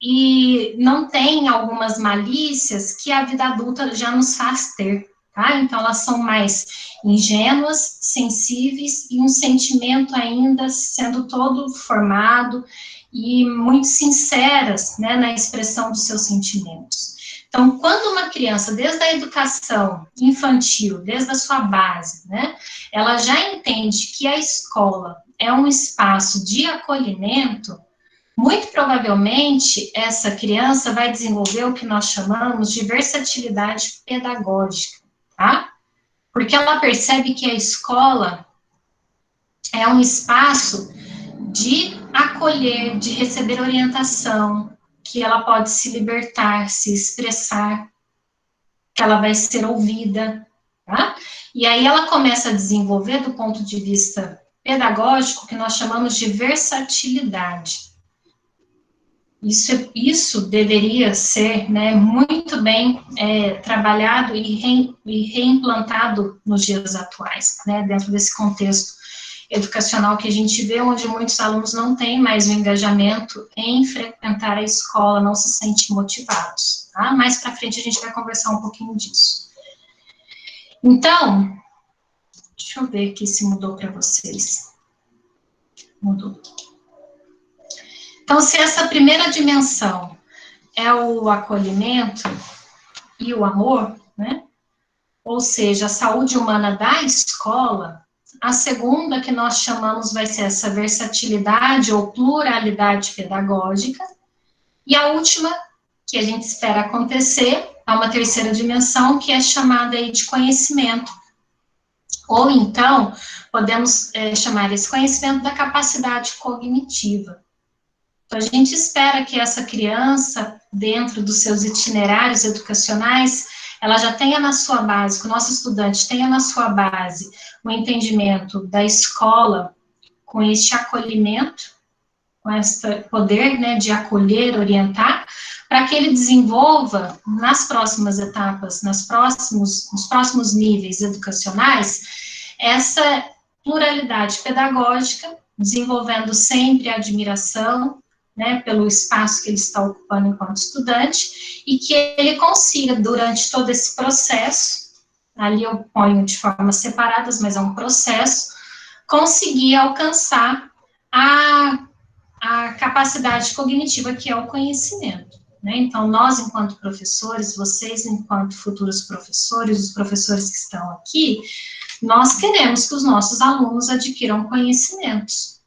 e não têm algumas malícias que a vida adulta já nos faz ter, tá? Então, elas são mais ingênuas, sensíveis e um sentimento ainda sendo todo formado e muito sinceras, né, na expressão dos seus sentimentos. Então, quando uma criança, desde a educação infantil, desde a sua base, né, ela já entende que a escola é um espaço de acolhimento, muito provavelmente essa criança vai desenvolver o que nós chamamos de versatilidade pedagógica, tá? Porque ela percebe que a escola é um espaço de acolher, de receber orientação, que ela pode se libertar, se expressar, que ela vai ser ouvida, tá? E aí ela começa a desenvolver, do ponto de vista pedagógico, o que nós chamamos de versatilidade. Isso deveria ser, né, muito bem trabalhado e reimplantado nos dias atuais, né, dentro desse contexto educacional que a gente vê, onde muitos alunos não têm mais o engajamento em frequentar a escola, não se sentem motivados, tá? Mais para frente a gente vai conversar um pouquinho disso. Então, deixa eu ver aqui se mudou para vocês. Mudou. Então, se essa primeira dimensão é o acolhimento e o amor, né? Ou seja, a saúde humana da escola, a segunda que nós chamamos vai ser essa versatilidade ou pluralidade pedagógica, e a última que a gente espera acontecer é uma terceira dimensão que é chamada aí de conhecimento, ou então podemos chamar esse conhecimento da capacidade cognitiva. Então, a gente espera que essa criança, dentro dos seus itinerários educacionais, ela já tenha na sua base, que o nosso estudante tenha na sua base o entendimento da escola com este acolhimento, com este poder, né, de acolher, orientar, para que ele desenvolva nas próximas etapas, nos próximos níveis educacionais, essa pluralidade pedagógica, desenvolvendo sempre a admiração, né, pelo espaço que ele está ocupando enquanto estudante, e que ele consiga, durante todo esse processo, ali eu ponho de formas separadas, mas é um processo, conseguir alcançar a capacidade cognitiva, que é o conhecimento, né? Então, nós, enquanto professores, vocês, enquanto futuros professores, os professores que estão aqui, nós queremos que os nossos alunos adquiram conhecimentos.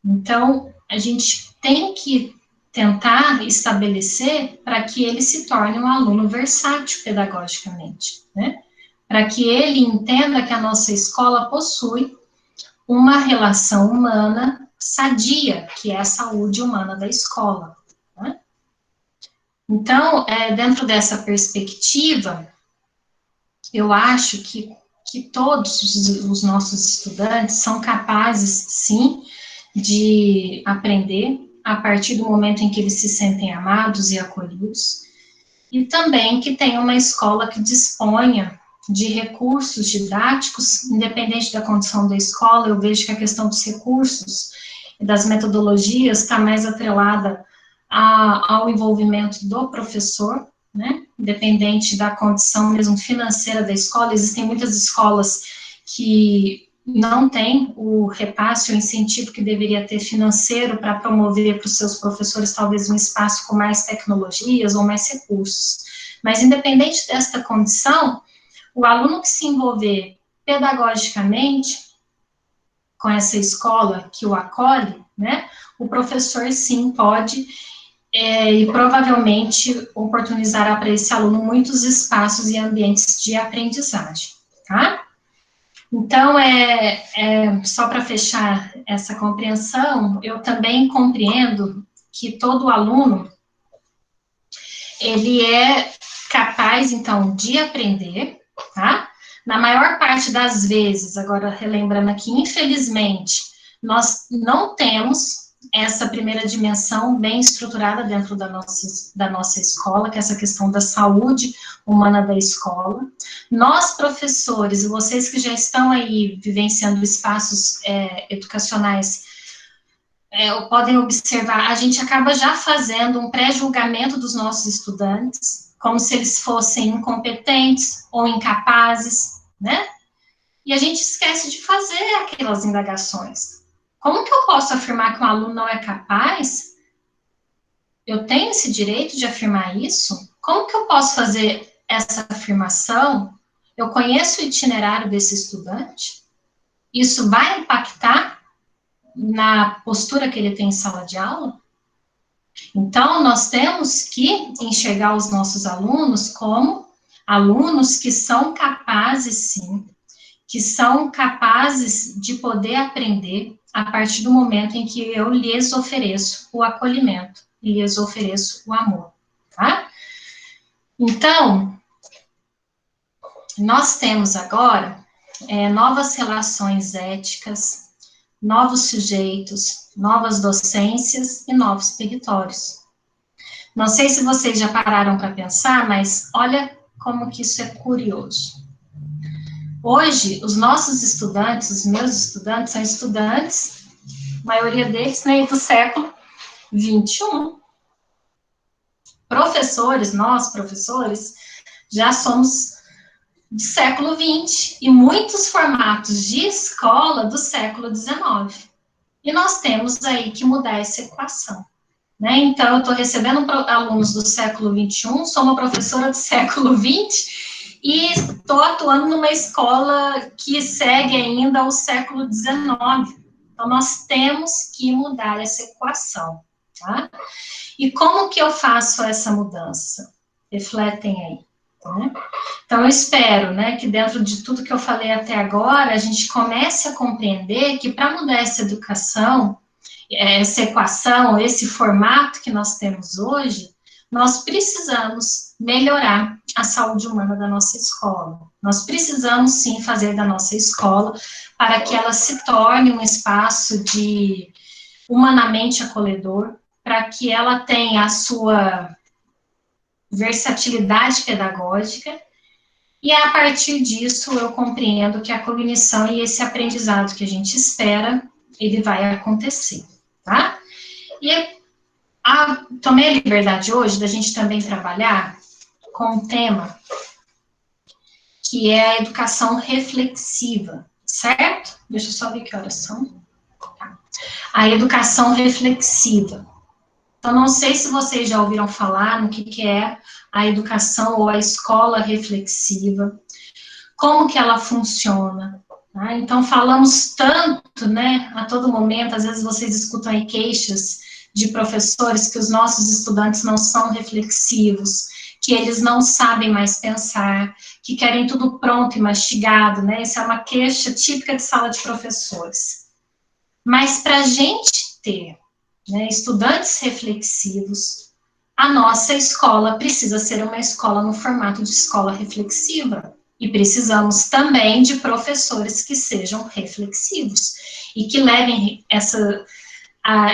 Então, a gente tem que tentar estabelecer para que ele se torne um aluno versátil pedagogicamente, né? Para que ele entenda que a nossa escola possui uma relação humana sadia, que é a saúde humana da escola, né? Então, dentro dessa perspectiva, eu acho que que todos os nossos estudantes são capazes, sim, de aprender a partir do momento em que eles se sentem amados e acolhidos, e também que tenha uma escola que disponha de recursos didáticos, independente da condição da escola. Eu vejo que a questão dos recursos e das metodologias está mais atrelada ao envolvimento do professor, né, independente da condição mesmo financeira da escola. Existem muitas escolas que não têm o repasse, o incentivo que deveria ter financeiro para promover para os seus professores talvez um espaço com mais tecnologias ou mais recursos. Mas independente desta condição, o aluno que se envolver pedagogicamente com essa escola que o acolhe, né, o professor sim pode e provavelmente oportunizará para esse aluno muitos espaços e ambientes de aprendizagem, tá? Então, só para fechar essa compreensão, eu também compreendo que todo aluno, ele é capaz, então, de aprender, tá? Na maior parte das vezes, agora relembrando aqui, infelizmente, nós não temos essa primeira dimensão bem estruturada dentro da nossa escola, que é essa questão da saúde humana da escola. Nós, professores, e vocês que já estão aí vivenciando espaços educacionais, podem observar, a gente acaba já fazendo um pré-julgamento dos nossos estudantes, como se eles fossem incompetentes ou incapazes, né? E a gente esquece de fazer aquelas indagações. Como que eu posso afirmar que um aluno não é capaz? Eu tenho esse direito de afirmar isso? Como que eu posso fazer essa afirmação? Eu conheço o itinerário desse estudante? Isso vai impactar na postura que ele tem em sala de aula? Então, nós temos que enxergar os nossos alunos como alunos que são capazes, sim, que são capazes de poder aprender a partir do momento em que eu lhes ofereço o acolhimento e lhes ofereço o amor, tá? Então, nós temos agora novas relações éticas, novos sujeitos, novas docências e novos territórios. Não sei se vocês já pararam para pensar, mas olha como que isso é curioso. Hoje, os nossos estudantes, os meus estudantes, são estudantes, a maioria deles, né, do século XXI. Professores, nós, professores, já somos do século XX, e muitos formatos de escola do século XIX. E nós temos aí que mudar essa equação, né? Então, eu estou recebendo alunos do século XXI, sou uma professora do século XX, e estou atuando numa escola que segue ainda o século XIX. Então, nós temos que mudar essa equação, tá? E como que eu faço essa mudança? Refletem aí, né? Então, eu espero, né, que dentro de tudo que eu falei até agora, a gente comece a compreender que para mudar essa educação, essa equação, esse formato que nós temos hoje, nós precisamos melhorar a saúde humana da nossa escola. Nós precisamos, sim, fazer da nossa escola para que ela se torne um espaço de humanamente acolhedor, para que ela tenha a sua versatilidade pedagógica, e a partir disso eu compreendo que a cognição e esse aprendizado que a gente espera, ele vai acontecer, tá? E tomei a liberdade hoje da gente também trabalhar com um tema que é a educação reflexiva, certo? Deixa eu só ver que horas são. Tá. A educação reflexiva. Então, não sei se vocês já ouviram falar no que é a educação ou a escola reflexiva, como que ela funciona. Tá? Então, falamos tanto, né, a todo momento, às vezes vocês escutam aí queixas de professores que os nossos estudantes não são reflexivos, que eles não sabem mais pensar, que querem tudo pronto e mastigado, né? Essa é uma queixa típica de sala de professores. Mas para a gente ter, né, estudantes reflexivos, a nossa escola precisa ser uma escola no formato de escola reflexiva. E precisamos também de professores que sejam reflexivos e que levem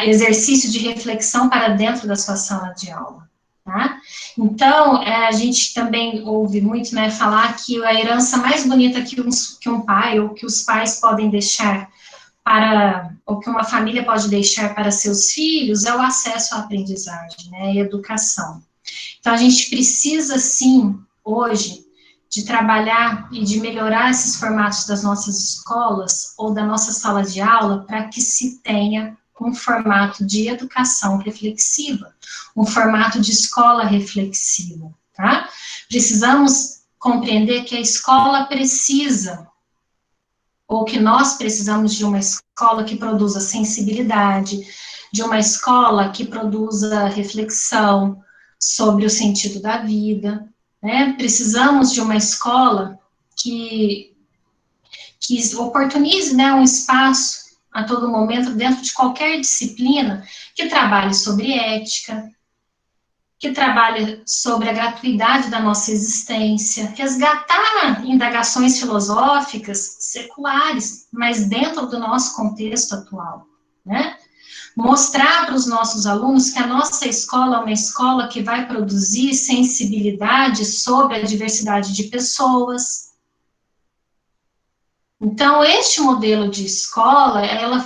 exercício de reflexão para dentro da sua sala de aula, tá? Então, a gente também ouve muito, né, falar que a herança mais bonita que um pai ou que os pais podem deixar ou que uma família pode deixar para seus filhos é o acesso à aprendizagem, né, e educação. Então, a gente precisa, sim, hoje, de trabalhar e de melhorar esses formatos das nossas escolas ou da nossa sala de aula para que se tenha um formato de educação reflexiva, um formato de escola reflexiva, tá? Precisamos compreender que a escola precisa, ou que nós precisamos de uma escola que produza sensibilidade, de uma escola que produza reflexão sobre o sentido da vida, né? Precisamos de uma escola que oportunize, né, um espaço a todo momento dentro de qualquer disciplina que trabalhe sobre ética, que trabalhe sobre a gratuidade da nossa existência, resgatar indagações filosóficas seculares, mas dentro do nosso contexto atual, né? Mostrar para os nossos alunos que a nossa escola é uma escola que vai produzir sensibilidade sobre a diversidade de pessoas. Então, este modelo de escola,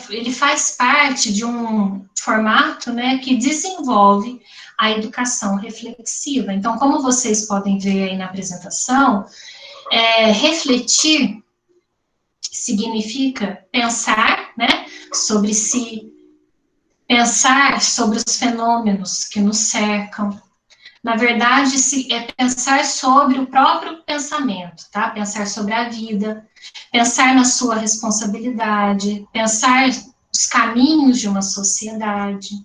ele faz parte de um formato, né, que desenvolve a educação reflexiva. Então, como vocês podem ver aí na apresentação, refletir significa pensar, né, sobre si, pensar sobre os fenômenos que nos cercam. Na verdade, é pensar sobre o próprio pensamento, tá? Pensar sobre a vida, pensar na sua responsabilidade, pensar os caminhos de uma sociedade.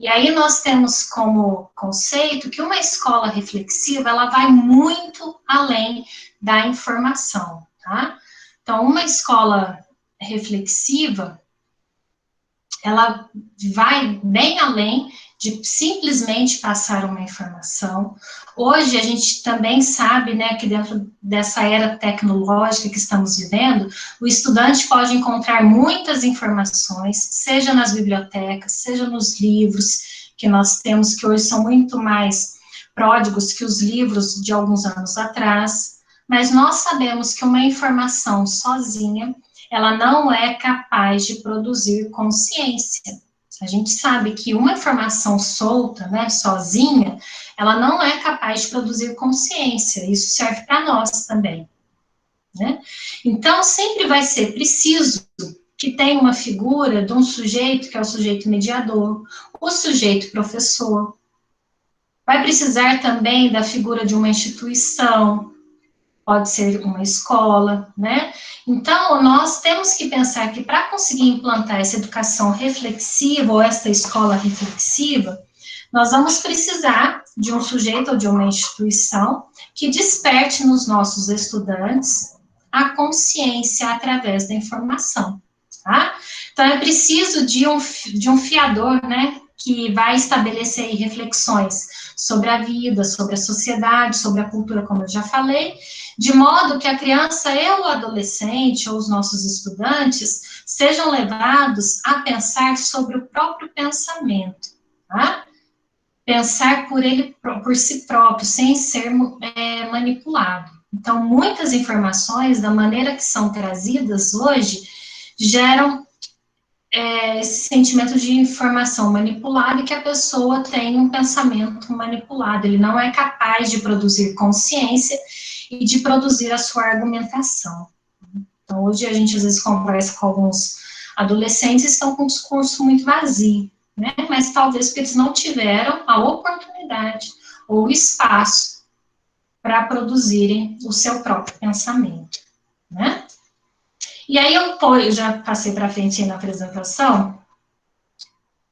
E aí nós temos como conceito que uma escola reflexiva, ela vai muito além da informação, tá? Então, uma escola reflexiva, ela vai bem além de simplesmente passar uma informação. Hoje a gente também sabe, né, que dentro dessa era tecnológica que estamos vivendo, o estudante pode encontrar muitas informações, seja nas bibliotecas, seja nos livros que nós temos, que hoje são muito mais pródigos que os livros de alguns anos atrás, mas nós sabemos que uma informação sozinha, ela não é capaz de produzir consciência. A gente sabe que uma informação solta, né, sozinha, ela não é capaz de produzir consciência. Isso serve para nós também, né? Então, sempre vai ser preciso que tenha uma figura de um sujeito, que é o sujeito mediador, o sujeito professor. Vai precisar também da figura de uma instituição, pode ser uma escola, né? Então, nós temos que pensar que para conseguir implantar essa educação reflexiva ou essa escola reflexiva, nós vamos precisar de um sujeito ou de uma instituição que desperte nos nossos estudantes a consciência através da informação, tá? Então, é preciso de um fiador, né, que vai estabelecer aí reflexões sobre a vida, sobre a sociedade, sobre a cultura, como eu já falei, de modo que a criança e o adolescente, ou os nossos estudantes, sejam levados a pensar sobre o próprio pensamento, tá? Pensar por si próprio, sem ser manipulado. Então, muitas informações, da maneira que são trazidas hoje, geram esse sentimento de informação manipulada e que a pessoa tem um pensamento manipulado, ele não é capaz de produzir consciência e de produzir a sua argumentação. Então, hoje a gente às vezes conversa com alguns adolescentes que estão com um discurso muito vazio, né? Mas talvez porque eles não tiveram a oportunidade ou o espaço para produzirem o seu próprio pensamento, né? E aí eu já passei para frente aí na apresentação,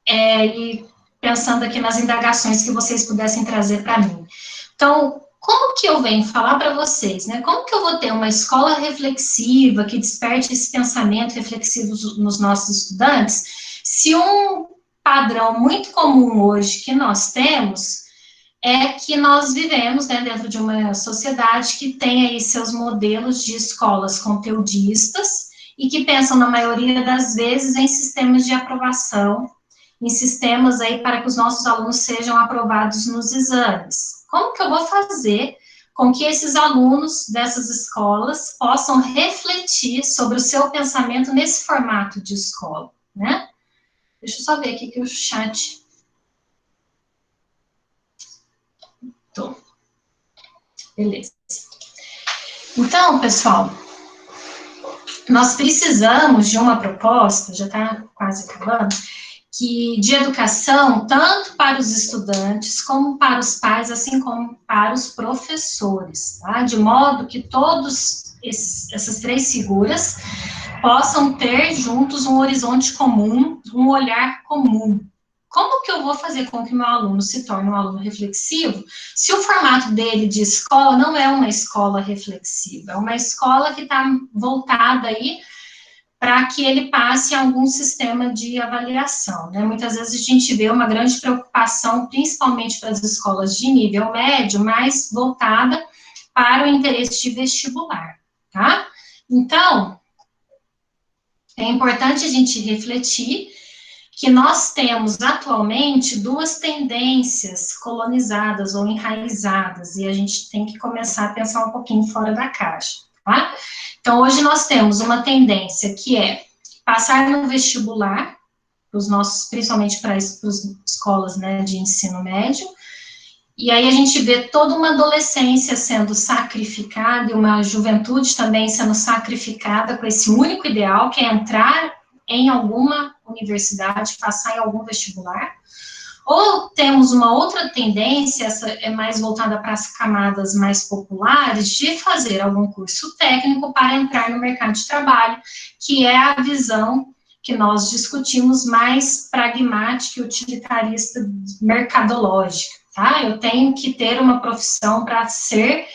e pensando aqui nas indagações que vocês pudessem trazer para mim. Então, como que eu venho falar para vocês, né? Como que eu vou ter uma escola reflexiva que desperte esse pensamento reflexivo nos nossos estudantes, se um padrão muito comum hoje que nós temos é que nós vivemos, né, dentro de uma sociedade que tem aí seus modelos de escolas conteudistas e que pensam, na maioria das vezes, em sistemas de aprovação, em sistemas aí para que os nossos alunos sejam aprovados nos exames. Como que eu vou fazer com que esses alunos dessas escolas possam refletir sobre o seu pensamento nesse formato de escola, né? Deixa eu só ver aqui que o chat... Tô. Beleza. Então, pessoal, nós precisamos de uma proposta, já está quase acabando, que de educação, tanto para os estudantes, como para os pais, assim como para os professores, tá? De modo que todos essas três figuras possam ter juntos um horizonte comum, um olhar comum. Como que eu vou fazer com que meu aluno se torne um aluno reflexivo, se o formato dele de escola não é uma escola reflexiva, é uma escola que está voltada aí para que ele passe algum sistema de avaliação, né? Muitas vezes a gente vê uma grande preocupação, principalmente para as escolas de nível médio, mais voltada para o interesse de vestibular, tá? Então, é importante a gente refletir que nós temos atualmente duas tendências colonizadas ou enraizadas, e a gente tem que começar a pensar um pouquinho fora da caixa, tá? Então, hoje nós temos uma tendência que é passar no vestibular, os nossos, principalmente para as escolas, né, de ensino médio, e aí a gente vê toda uma adolescência sendo sacrificada e uma juventude também sendo sacrificada com esse único ideal, que é entrar em alguma universidade, passar em algum vestibular. Ou temos uma outra tendência, essa é mais voltada para as camadas mais populares, de fazer algum curso técnico para entrar no mercado de trabalho, que é a visão que nós discutimos mais pragmática e utilitarista mercadológica, tá? Eu tenho que ter uma profissão para ser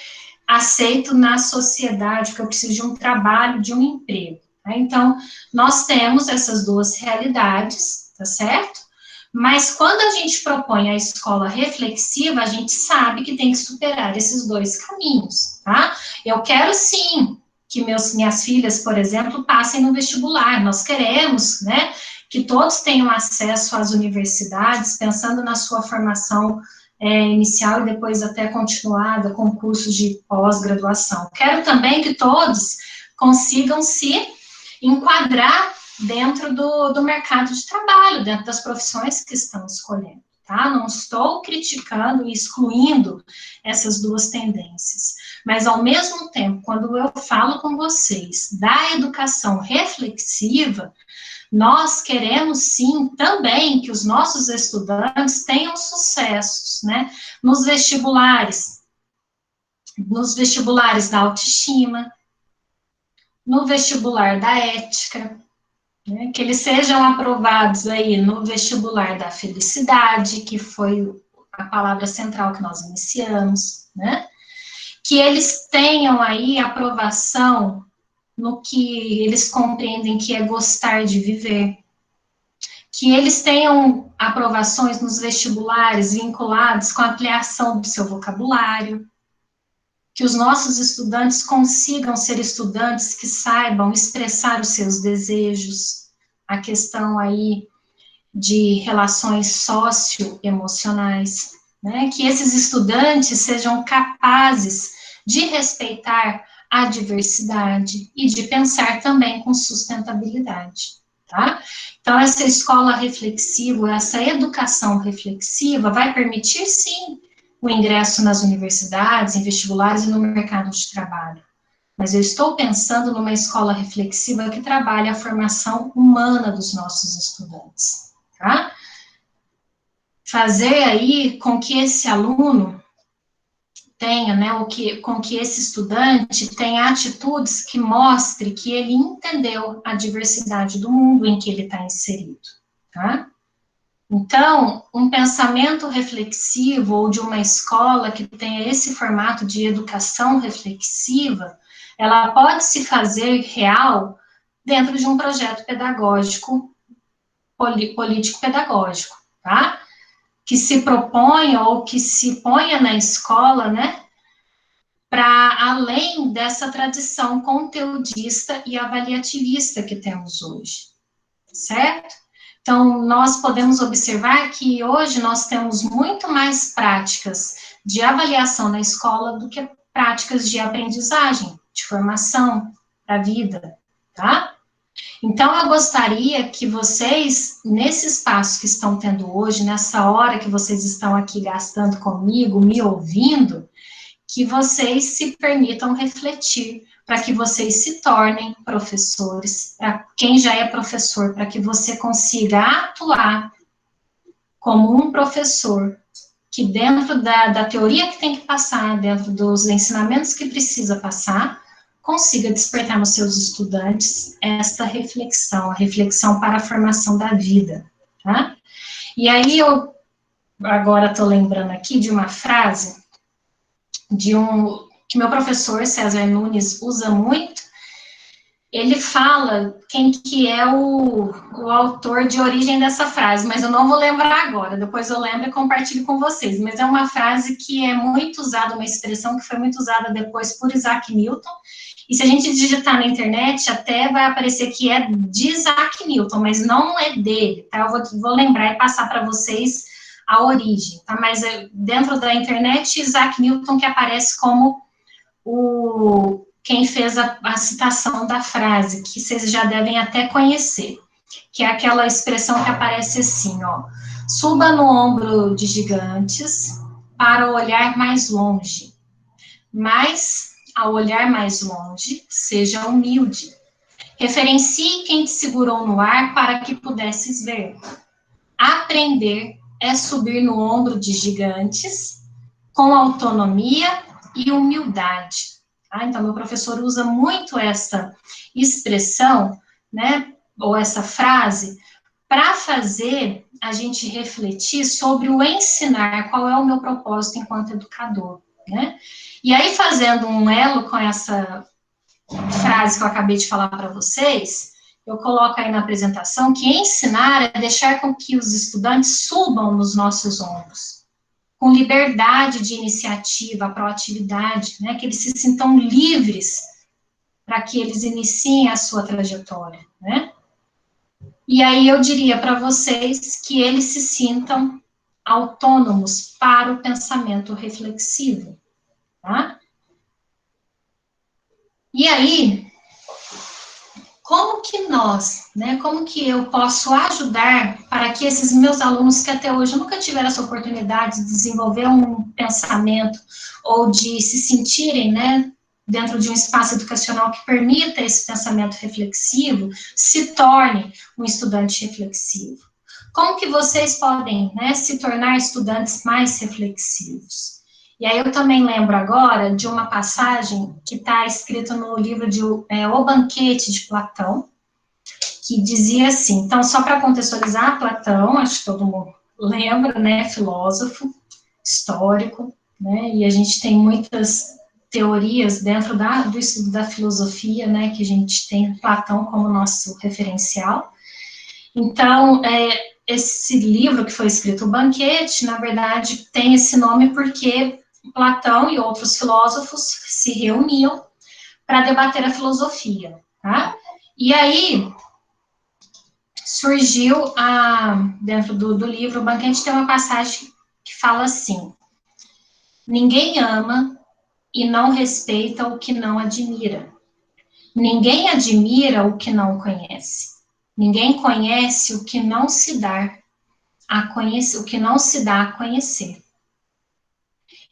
aceito na sociedade, porque eu preciso de um trabalho, de um emprego, tá? Então, nós temos essas duas realidades, tá certo? Mas quando a gente propõe a escola reflexiva, a gente sabe que tem que superar esses dois caminhos, tá? Eu quero sim que minhas filhas, por exemplo, passem no vestibular. Nós queremos, né, que todos tenham acesso às universidades, pensando na sua formação inicial e depois até continuada com cursos de pós-graduação. Quero também que todos consigam se enquadrar dentro do mercado de trabalho, dentro das profissões que estão escolhendo, tá? Não estou criticando e excluindo essas duas tendências, mas ao mesmo tempo, quando eu falo com vocês da educação reflexiva, nós queremos sim também que os nossos estudantes tenham sucessos, né? Nos vestibulares da autoestima, no vestibular da ética, né, que eles sejam aprovados aí no vestibular da felicidade, que foi a palavra central que nós iniciamos, né? Que eles tenham aí aprovação no que eles compreendem que é gostar de viver, que eles tenham aprovações nos vestibulares vinculados com a ampliação do seu vocabulário, que os nossos estudantes consigam ser estudantes que saibam expressar os seus desejos, a questão aí de relações socioemocionais, né? Que esses estudantes sejam capazes de respeitar a diversidade e de pensar também com sustentabilidade, tá? Então, essa escola reflexiva, essa educação reflexiva vai permitir, sim, o ingresso nas universidades, em vestibulares e no mercado de trabalho. Mas eu estou pensando numa escola reflexiva que trabalhe a formação humana dos nossos estudantes, tá? Fazer aí com que esse aluno tenha, né, com que esse estudante tenha atitudes que mostre que ele entendeu a diversidade do mundo em que ele está inserido, tá? Então, um pensamento reflexivo ou de uma escola que tenha esse formato de educação reflexiva, ela pode se fazer real dentro de um projeto pedagógico, político-pedagógico, tá? que se proponha ou que se ponha na escola, né, para além dessa tradição conteudista e avaliativista que temos hoje, certo? Então, nós podemos observar que hoje nós temos muito mais práticas de avaliação na escola do que práticas de aprendizagem, de formação para a vida, tá? Então, eu gostaria que vocês, nesse espaço que estão tendo hoje, nessa hora que vocês estão aqui gastando comigo, me ouvindo, que vocês se permitam refletir, para que vocês se tornem professores, para quem já é professor, para que você consiga atuar como um professor, que dentro da teoria que tem que passar, dentro dos ensinamentos que precisa passar, consiga despertar nos seus estudantes esta reflexão, a reflexão para a formação da vida, tá? E aí eu agora estou lembrando aqui de uma frase que meu professor César Nunes usa muito. Ele fala quem que é o autor de origem dessa frase, mas eu não vou lembrar agora, depois eu lembro e compartilho com vocês, mas é uma frase que é muito usada, uma expressão que foi muito usada depois por Isaac Newton, e se a gente digitar na internet, até vai aparecer que é de Isaac Newton, mas não é dele, tá? Eu vou lembrar e passar para vocês a origem, tá? Mas dentro da internet, Isaac Newton que aparece como quem fez a citação da frase, que vocês já devem até conhecer, que é aquela expressão que aparece assim, ó, suba no ombro de gigantes para olhar mais longe, mas, ao olhar mais longe, seja humilde, referencie quem te segurou no ar para que pudesses ver. Aprender é subir no ombro de gigantes com autonomia e humildade. Ah, então, meu professor usa muito essa expressão, né, ou essa frase, para fazer a gente refletir sobre o ensinar, qual é o meu propósito enquanto educador, né? E aí, fazendo um elo com essa frase que eu acabei de falar para vocês, eu coloco aí na apresentação que ensinar é deixar com que os estudantes subam nos nossos ombros, com liberdade de iniciativa, proatividade, né, que eles se sintam livres para que eles iniciem a sua trajetória, né? E aí eu diria para vocês que eles se sintam autônomos para o pensamento reflexivo, tá? E aí, como que nós, né, como que eu posso ajudar para que esses meus alunos que até hoje nunca tiveram essa oportunidade de desenvolver um pensamento ou de se sentirem, né, dentro de um espaço educacional que permita esse pensamento reflexivo, se torne um estudante reflexivo? Como que vocês podem, né, se tornar estudantes mais reflexivos? E aí eu também lembro agora de uma passagem que está escrita no livro de O Banquete, de Platão, que dizia assim, então, só para contextualizar, Platão, acho que todo mundo lembra, né, filósofo, histórico, né, e a gente tem muitas teorias dentro do estudo da filosofia, né, que a gente tem Platão como nosso referencial. Então, esse livro que foi escrito, O Banquete, na verdade, tem esse nome porque Platão e outros filósofos se reuniam para debater a filosofia, tá? E aí surgiu, dentro do livro, O Banquete tem uma passagem que fala assim, ninguém ama e não respeita o que não admira. Ninguém admira o que não conhece. Ninguém conhece o que não se dá a conhecer, o que não se dá a conhecer.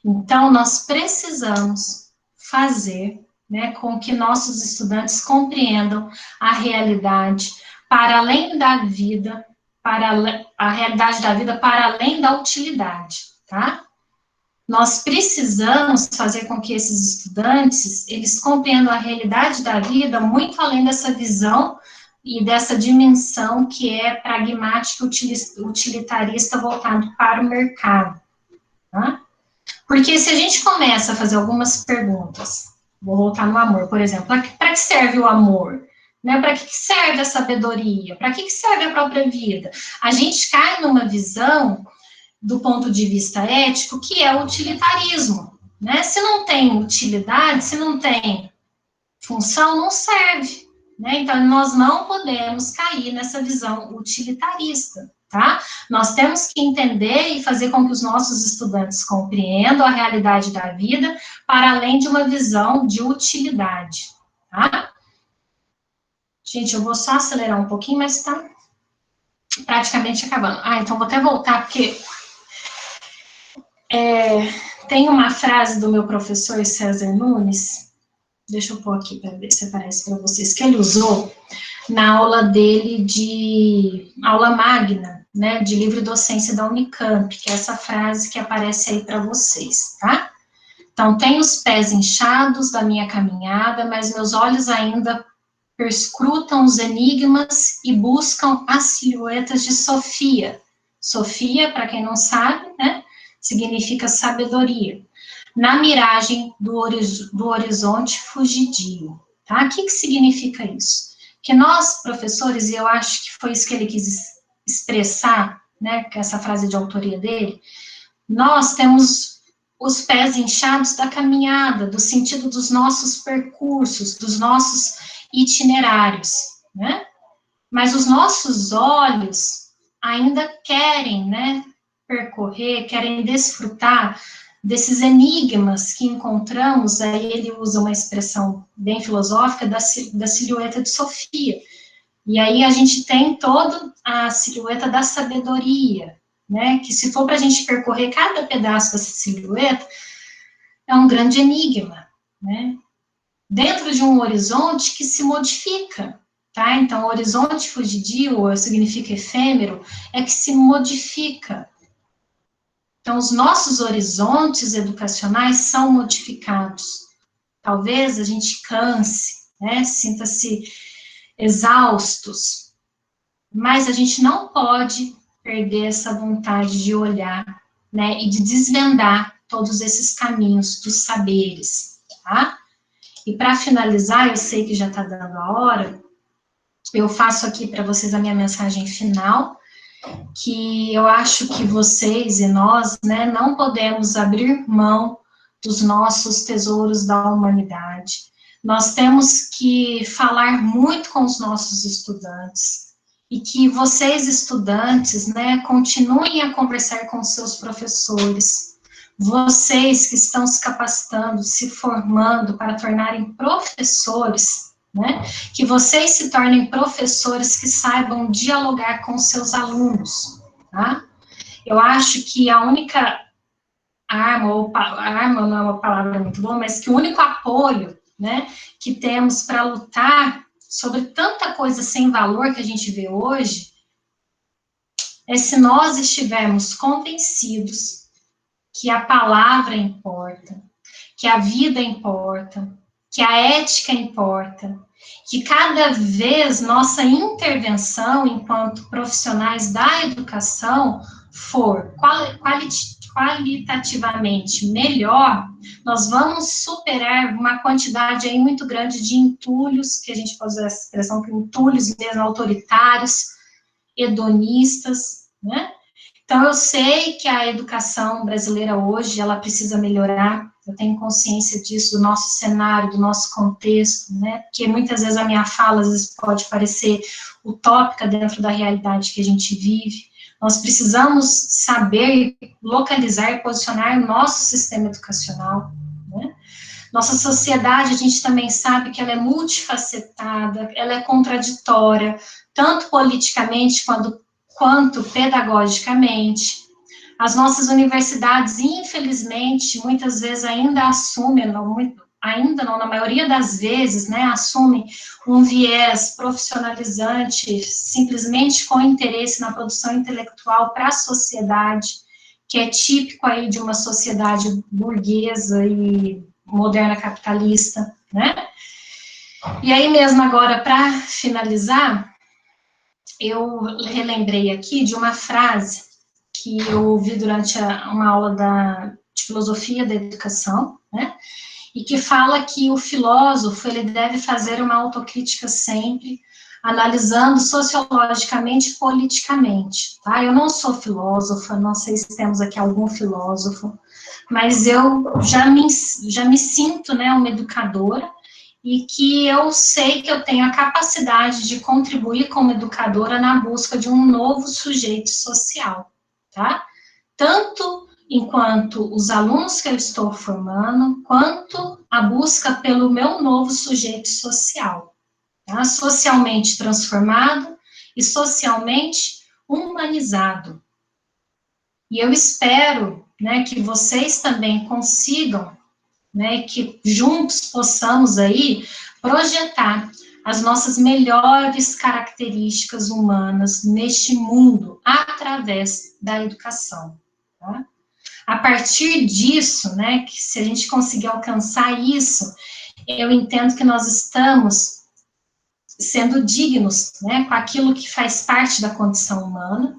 Então, nós precisamos fazer, né, com que nossos estudantes compreendam a realidade para além da vida, a realidade da vida para além da utilidade, tá? Nós precisamos fazer com que esses estudantes, eles compreendam a realidade da vida muito além dessa visão e dessa dimensão que é pragmática, utilitarista, voltado para o mercado, tá? Porque se a gente começa a fazer algumas perguntas, vou voltar no amor, por exemplo, para que serve o amor? Né? Para que serve a sabedoria? Para que serve a própria vida? A gente cai numa visão do ponto de vista ético, que é o utilitarismo, né? Se não tem utilidade, se não tem função, não serve, né? Então, nós não podemos cair nessa visão utilitarista, tá? Nós temos que entender e fazer com que os nossos estudantes compreendam a realidade da vida para além de uma visão de utilidade, tá? Gente, eu vou só acelerar um pouquinho, mas tá praticamente acabando. Então vou até voltar, porque tem uma frase do meu professor César Nunes, deixa eu pôr aqui para ver se aparece para vocês, que ele usou na aula dele de aula magna, né, de livre docência da Unicamp, que é essa frase que aparece aí para vocês, tá? Então, tenho os pés inchados da minha caminhada, mas meus olhos ainda perscrutam os enigmas e buscam as silhuetas de Sofia. Sofia, para quem não sabe, né, significa sabedoria. Na miragem do horizonte fugidio, tá? O que significa isso? Que nós, professores, e eu acho que foi isso que ele quis expressar, né, com essa frase de autoria dele, nós temos os pés inchados da caminhada, do sentido dos nossos percursos, dos nossos itinerários, né? Mas os nossos olhos ainda querem, né, percorrer, querem desfrutar desses enigmas que encontramos, aí ele usa uma expressão bem filosófica da silhueta de Sofia. E aí a gente tem toda a silhueta da sabedoria, né, que se for para a gente percorrer cada pedaço dessa silhueta, é um grande enigma, né, dentro de um horizonte que se modifica, tá? Então, o horizonte fugidio, significa efêmero, é que se modifica. Então, os nossos horizontes educacionais são modificados. Talvez a gente canse, né? Sinta-se exaustos, mas a gente não pode perder essa vontade de olhar, né? E de desvendar todos esses caminhos dos saberes, tá? E para finalizar, eu sei que já está dando a hora, eu faço aqui para vocês a minha mensagem final, que eu acho que vocês e nós, né, não podemos abrir mão dos nossos tesouros da humanidade. Nós temos que falar muito com os nossos estudantes, e que vocês, estudantes, né, continuem a conversar com seus professores. Vocês que estão se capacitando, se formando para tornarem professores, né, que vocês se tornem professores que saibam dialogar com seus alunos, tá? Eu acho que a única arma não é uma palavra muito boa, mas que o único apoio, né, que temos para lutar sobre tanta coisa sem valor que a gente vê hoje, é se nós estivermos convencidos que a palavra importa, que a vida importa, que a ética importa, que cada vez nossa intervenção enquanto profissionais da educação for qualitativamente melhor, nós vamos superar uma quantidade aí muito grande de entulhos, que a gente pode usar essa expressão, que entulhos mesmo autoritários, hedonistas, né? Então, eu sei que a educação brasileira hoje, ela precisa melhorar, eu tenho consciência disso, do nosso cenário, do nosso contexto, né, porque muitas vezes a minha fala, às vezes, pode parecer utópica dentro da realidade que a gente vive. Nós precisamos saber localizar e posicionar o nosso sistema educacional, né. Nossa sociedade, a gente também sabe que ela é multifacetada, ela é contraditória, tanto politicamente quanto pedagogicamente. As nossas universidades, infelizmente, muitas vezes ainda assumem, na maioria das vezes, né, assumem um viés profissionalizante, simplesmente com interesse na produção intelectual para a sociedade, que é típico aí de uma sociedade burguesa e moderna capitalista, né? E aí mesmo agora, para finalizar, eu relembrei aqui de uma frase que eu ouvi durante uma aula de filosofia da educação, né, e que fala que o filósofo, ele deve fazer uma autocrítica sempre analisando sociologicamente e politicamente, tá? Eu não sou filósofa, não sei se temos aqui algum filósofo, mas eu já me sinto, né, uma educadora, e que eu sei que eu tenho a capacidade de contribuir como educadora na busca de um novo sujeito social, tá? Tanto enquanto os alunos que eu estou formando, quanto a busca pelo meu novo sujeito social, tá? Socialmente transformado e socialmente humanizado. E eu espero, né, que vocês também consigam, né, que juntos possamos aí projetar as nossas melhores características humanas neste mundo através da educação, tá? A partir disso, né, que se a gente conseguir alcançar isso, eu entendo que nós estamos sendo dignos, né, com aquilo que faz parte da condição humana,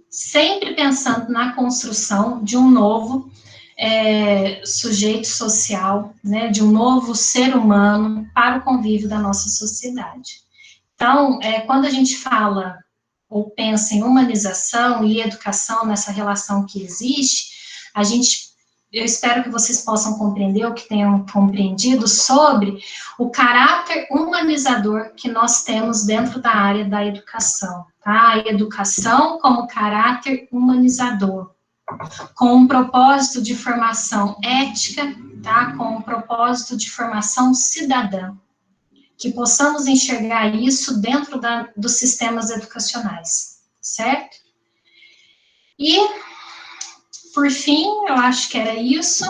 sempre pensando na construção de um novo sujeito social, né, de um novo ser humano para o convívio da nossa sociedade. Então, quando a gente fala ou pensa em humanização e educação nessa relação que existe, eu espero que vocês possam compreender, ou que tenham compreendido, sobre o caráter humanizador que nós temos dentro da área da educação, tá? A educação como caráter humanizador, com um propósito de formação ética, tá? Com um propósito de formação cidadã, que possamos enxergar isso dentro dos sistemas educacionais, certo? E, por fim, eu acho que era isso,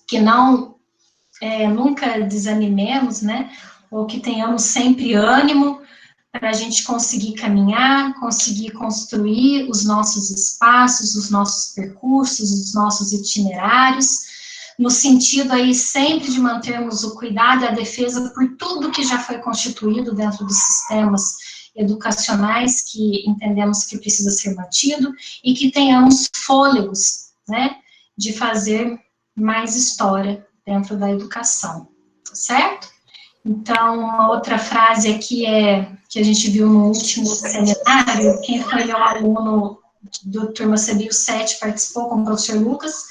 que nunca desanimemos, né? Ou que tenhamos sempre ânimo para a gente conseguir caminhar, conseguir construir os nossos espaços, os nossos percursos, os nossos itinerários, no sentido aí sempre de mantermos o cuidado e a defesa por tudo que já foi constituído dentro dos sistemas educacionais que entendemos que precisa ser mantido e que tenhamos fôlegos, né, de fazer mais história dentro da educação, certo? Então, uma outra frase aqui que a gente viu no último seminário, quem foi meu aluno do Turma CBio 7 participou com o professor Lucas,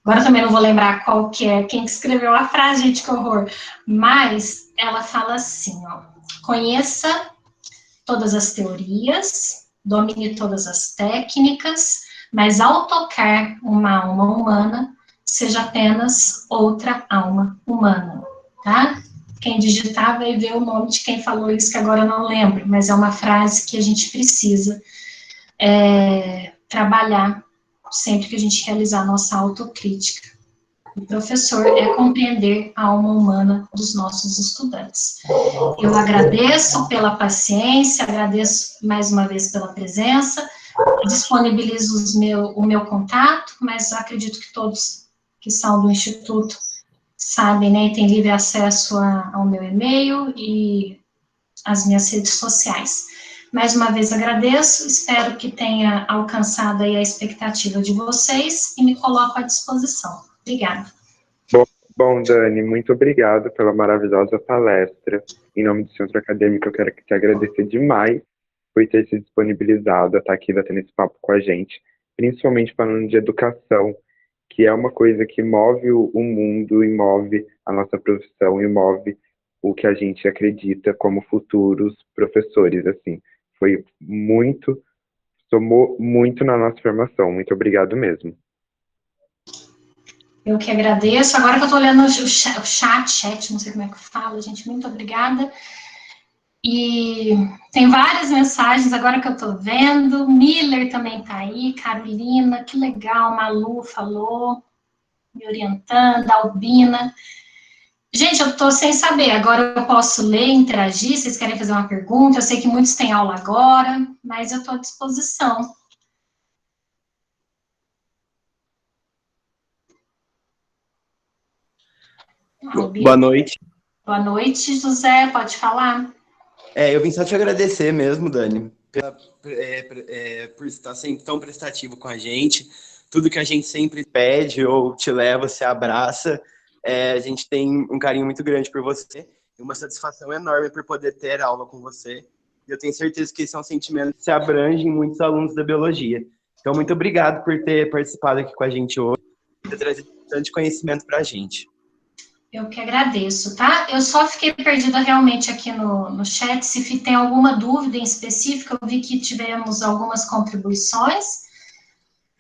agora também não vou lembrar qual que é, quem escreveu a frase, gente, que horror, mas ela fala assim, ó, conheça todas as teorias, domine todas as técnicas, mas ao tocar uma alma humana, seja apenas outra alma humana, tá? Quem digitar vai ver o nome de quem falou isso, que agora eu não lembro, mas é uma frase que a gente precisa trabalhar sempre que a gente realizar a nossa autocrítica. O professor é compreender a alma humana dos nossos estudantes. Eu agradeço pela paciência, agradeço mais uma vez pela presença, disponibilizo o meu contato, mas acredito que todos que são do Instituto sabem, né, e têm livre acesso ao meu e-mail e às minhas redes sociais. Mais uma vez agradeço, espero que tenha alcançado aí a expectativa de vocês e me coloco à disposição. Obrigada. Bom, Dani, muito obrigado pela maravilhosa palestra. Em nome do Centro Acadêmico, eu quero te agradecer demais por ter se disponibilizado a estar aqui batendo esse papo com a gente, principalmente falando de educação, que é uma coisa que move o mundo, e move a nossa profissão, e move o que a gente acredita como futuros professores, assim. Somou muito na nossa formação. Muito obrigado mesmo. Eu que agradeço. Agora que eu estou olhando o chat, não sei como é que fala, gente, muito obrigada. E tem várias mensagens agora que eu estou vendo. Miller também está aí, Carolina, que legal, Malu falou, me orientando, Albina. Gente, eu estou sem saber, agora eu posso ler, interagir, vocês querem fazer uma pergunta? Eu sei que muitos têm aula agora, mas eu estou à disposição. Boa noite. Boa noite, José, pode falar. Eu vim só te agradecer mesmo, Dani, por estar sempre tão prestativo com a gente. Tudo que a gente sempre pede ou te leva, você abraça. A gente tem um carinho muito grande por você. É uma satisfação enorme por poder ter aula com você. Eu tenho certeza que esse é um sentimento que se abrange em muitos alunos da biologia. Então, muito obrigado por ter participado aqui com a gente hoje e ter trazido bastante conhecimento para a gente. Eu que agradeço, tá? Eu só fiquei perdida realmente aqui no chat, se tem alguma dúvida em específico, eu vi que tivemos algumas contribuições,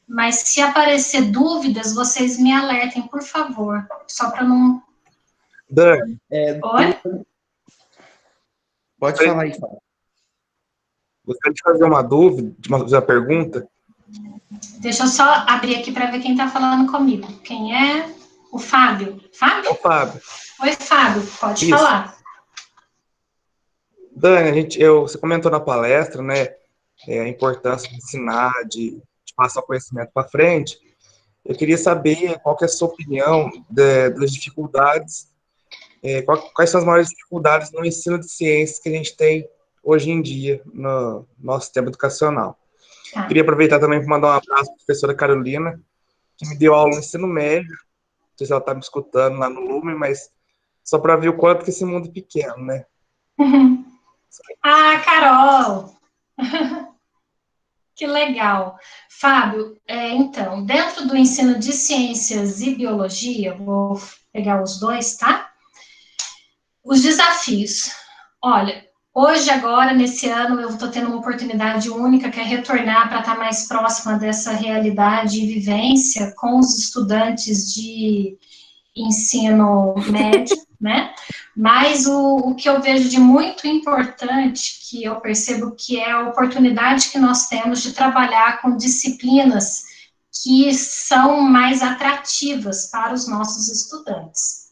mas se aparecer dúvidas, vocês me alertem, por favor, só para não... Dani, Oi? Pode falar aí, Fábio. gostaria de fazer uma dúvida, de uma pergunta. Deixa eu só abrir aqui para ver quem está falando comigo. Quem é? O Fábio. Fábio? É o Fábio. Oi, Fábio, pode Isso. falar. Dani, você comentou na palestra, né, a importância de ensinar, de passar o conhecimento para frente. Eu queria saber qual que é a sua opinião das dificuldades, quais são as maiores dificuldades no ensino de ciências que a gente tem hoje em dia no nosso sistema educacional. Tá. Queria aproveitar também para mandar um abraço para a professora Carolina, que me deu aula no ensino médio. Não sei se ela está me escutando lá no Lumen, mas só para ver o quanto que esse mundo é pequeno, né? Ah, Carol! Que legal. Fábio, então, dentro do ensino de ciências e biologia, vou pegar os dois, tá? Os desafios. Olha, hoje, agora, nesse ano, eu estou tendo uma oportunidade única, que é retornar para estar mais próxima dessa realidade e vivência com os estudantes de ensino médio, né? Mas o que eu vejo de muito importante, que eu percebo que é a oportunidade que nós temos de trabalhar com disciplinas que são mais atrativas para os nossos estudantes.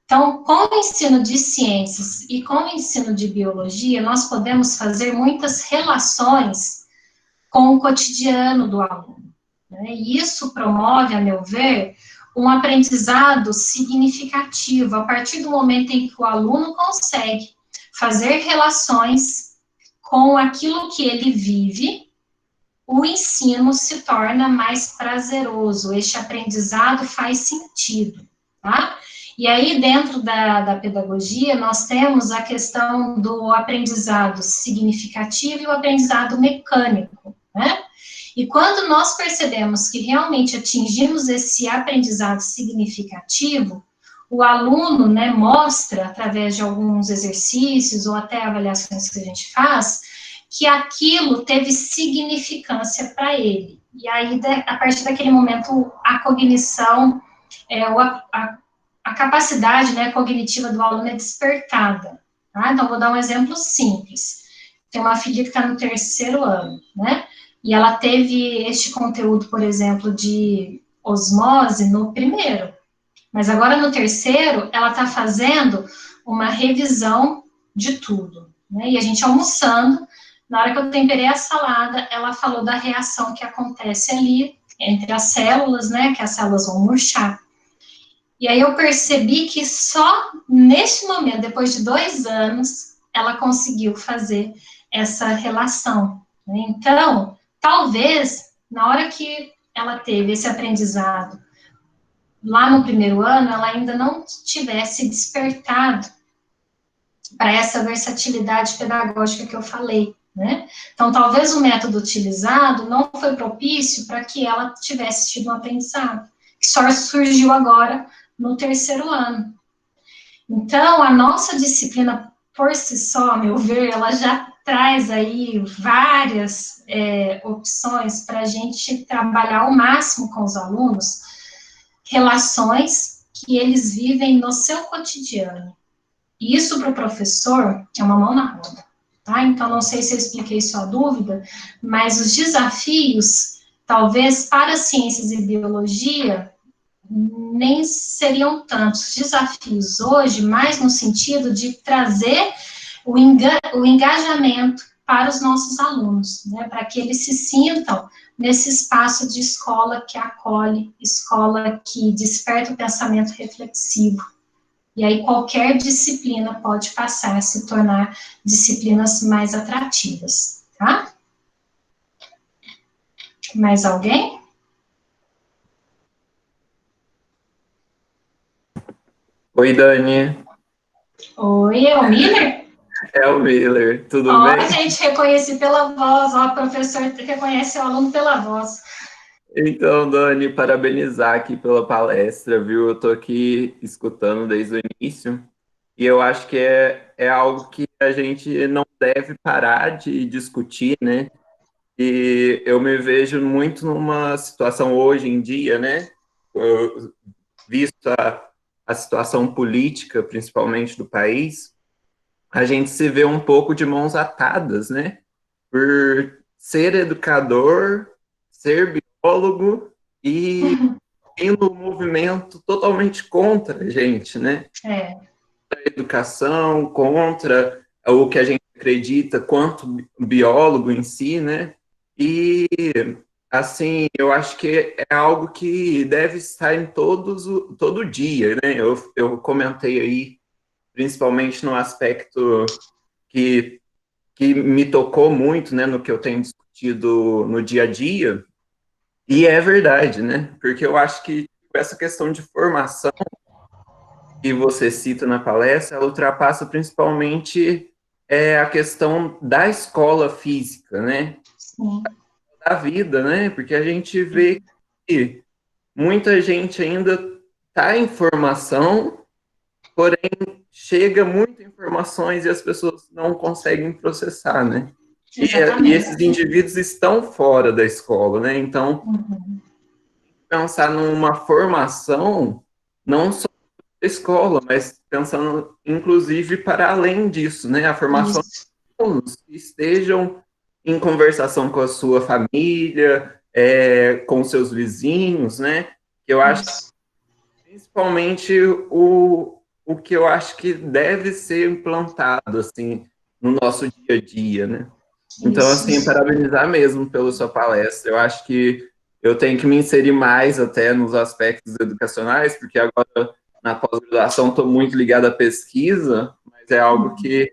Então, com o ensino de ciências e com o ensino de biologia, nós podemos fazer muitas relações com o cotidiano do aluno, né? E isso promove, a meu ver, um aprendizado significativo, a partir do momento em que o aluno consegue fazer relações com aquilo que ele vive, o ensino se torna mais prazeroso, este aprendizado faz sentido, tá? E aí, dentro da pedagogia, nós temos a questão do aprendizado significativo e o aprendizado mecânico, né? E quando nós percebemos que realmente atingimos esse aprendizado significativo, o aluno, né, mostra, através de alguns exercícios ou até avaliações que a gente faz, que aquilo teve significância para ele. E aí, a partir daquele momento, a cognição, a capacidade, né, cognitiva do aluno é despertada. Tá? Então, vou dar um exemplo simples. Tem uma filha que está no 3º ano, né? E ela teve este conteúdo, por exemplo, de osmose no 1º. Mas agora no 3º, ela está fazendo uma revisão de tudo, né? E a gente almoçando, na hora que eu temperei a salada, ela falou da reação que acontece ali entre as células, né? Que as células vão murchar. E aí eu percebi que só neste momento, depois de 2 anos, ela conseguiu fazer essa relação, né? Então, talvez, na hora que ela teve esse aprendizado, lá no 1º ano, ela ainda não tivesse despertado para essa versatilidade pedagógica que eu falei, né? Então, talvez o método utilizado não foi propício para que ela tivesse tido um aprendizado, que só surgiu agora no 3º ano. Então, a nossa disciplina, por si só, a meu ver, ela já traz aí várias opções para a gente trabalhar ao máximo com os alunos, relações que eles vivem no seu cotidiano. E isso para o professor é uma mão na roda, tá? Então, não sei se eu expliquei sua dúvida, mas os desafios, talvez para ciências e biologia, nem seriam tantos desafios hoje, mas no sentido de trazer o engajamento para os nossos alunos, né, para que eles se sintam nesse espaço de escola que acolhe, escola que desperta o pensamento reflexivo. E aí qualquer disciplina pode passar a se tornar disciplinas mais atrativas, tá? Mais alguém? Oi, Dani. Oi, é o Miller? É o Miller, tudo Ó, bem? gente, reconheci pela voz, ó, o professor reconhece o aluno pela voz. Então, Dani, parabenizar aqui pela palestra, viu? Eu tô aqui escutando desde o início e eu acho que é algo que a gente não deve parar de discutir, né? E eu me vejo muito numa situação hoje em dia, né? Visto a situação política, principalmente do país, a gente se vê um pouco de mãos atadas, né? Por ser educador, ser biólogo e indo um movimento totalmente contra a gente, né? É. A educação, contra o que a gente acredita quanto biólogo em si, né? E, assim, eu acho que é algo que deve estar em todo dia, né? Eu comentei aí, principalmente no aspecto que, que me tocou muito, né, no que eu tenho discutido no dia a dia, e é verdade, né? Porque eu acho que essa questão de formação que você cita na palestra, ela ultrapassa principalmente a questão da escola física, né? Sim. Da vida, né? Porque a gente vê que muita gente ainda está em formação, porém chega muita informações e as pessoas não conseguem processar, né? E esses Exatamente. indivíduos estão fora da escola, né? Então, Uhum. pensar numa formação não só da escola, mas pensando inclusive para além disso, né? A formação de Isso. alunos que estejam em conversação com a sua família, com seus vizinhos, né? Eu acho Isso. principalmente o que eu acho que deve ser implantado assim no nosso dia a dia, né? Então, assim, Isso. parabenizar mesmo pela sua palestra. Eu acho que eu tenho que me inserir mais até nos aspectos educacionais, porque agora na pós-graduação estou muito ligado à pesquisa, mas é algo que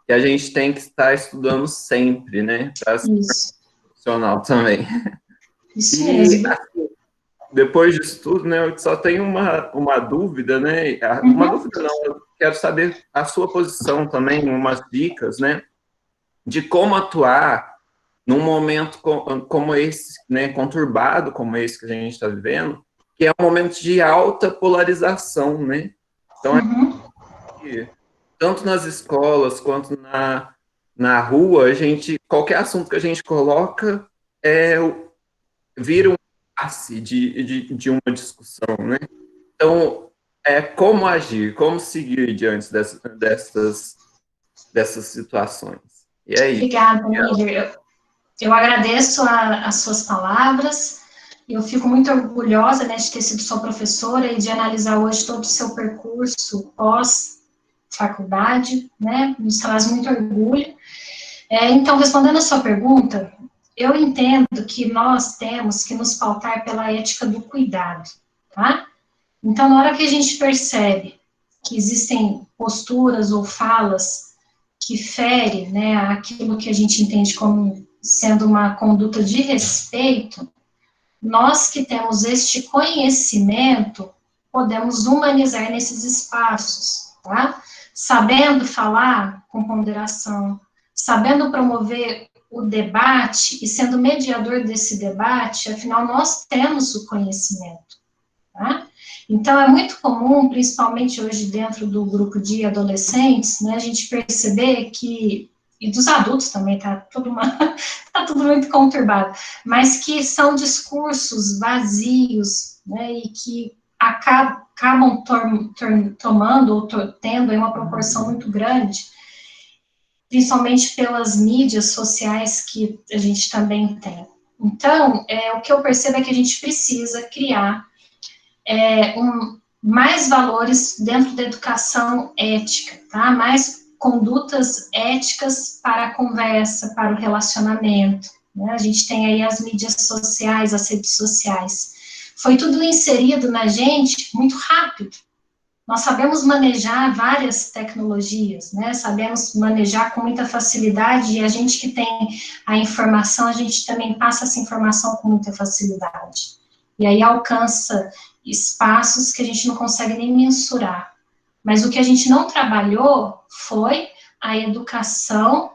a gente tem que estar estudando sempre, né? Para ser Isso. profissional também. Isso E mesmo. depois disso tudo, né, eu só tenho uma dúvida, né? Uma Uhum. dúvida não, eu quero saber a sua posição também, umas dicas, né? De como atuar num momento como esse, né, conturbado como esse que a gente está vivendo, que é um momento de alta polarização, né? Então, Uhum. tanto nas escolas quanto na rua, a gente, qualquer assunto que a gente coloca vira um passe de uma discussão, né? Então, como agir, como seguir diante dessas situações. E é isso. Obrigada, Miller. Eu agradeço as suas palavras. Eu fico muito orgulhosa, né, de ter sido sua professora e de analisar hoje todo o seu percurso pós-faculdade, né? Nos traz muito orgulho. Então, respondendo a sua pergunta, eu entendo que nós temos que nos pautar pela ética do cuidado, tá? Então, na hora que a gente percebe que existem posturas ou falas que ferem, né, aquilo que a gente entende como sendo uma conduta de respeito, nós que temos este conhecimento, podemos humanizar nesses espaços, tá? Sabendo falar com ponderação, sabendo promover o debate e sendo mediador desse debate, afinal, nós temos o conhecimento, tá? Então, é muito comum, principalmente hoje dentro do grupo de adolescentes, né, a gente perceber que, e dos adultos também, tá tudo muito conturbado, mas que são discursos vazios, né, e que acabam tomando ou tendo aí uma proporção muito grande, principalmente pelas mídias sociais que a gente também tem. Então, o que eu percebo é que a gente precisa criar mais valores dentro da educação ética, tá? Mais condutas éticas para a conversa, para o relacionamento, né? A gente tem aí as mídias sociais, as redes sociais. Foi tudo inserido na gente muito rápido. Nós sabemos manejar várias tecnologias, né? Sabemos manejar com muita facilidade e a gente que tem a informação, a gente também passa essa informação com muita facilidade. E aí alcança espaços que a gente não consegue nem mensurar. Mas o que a gente não trabalhou foi a educação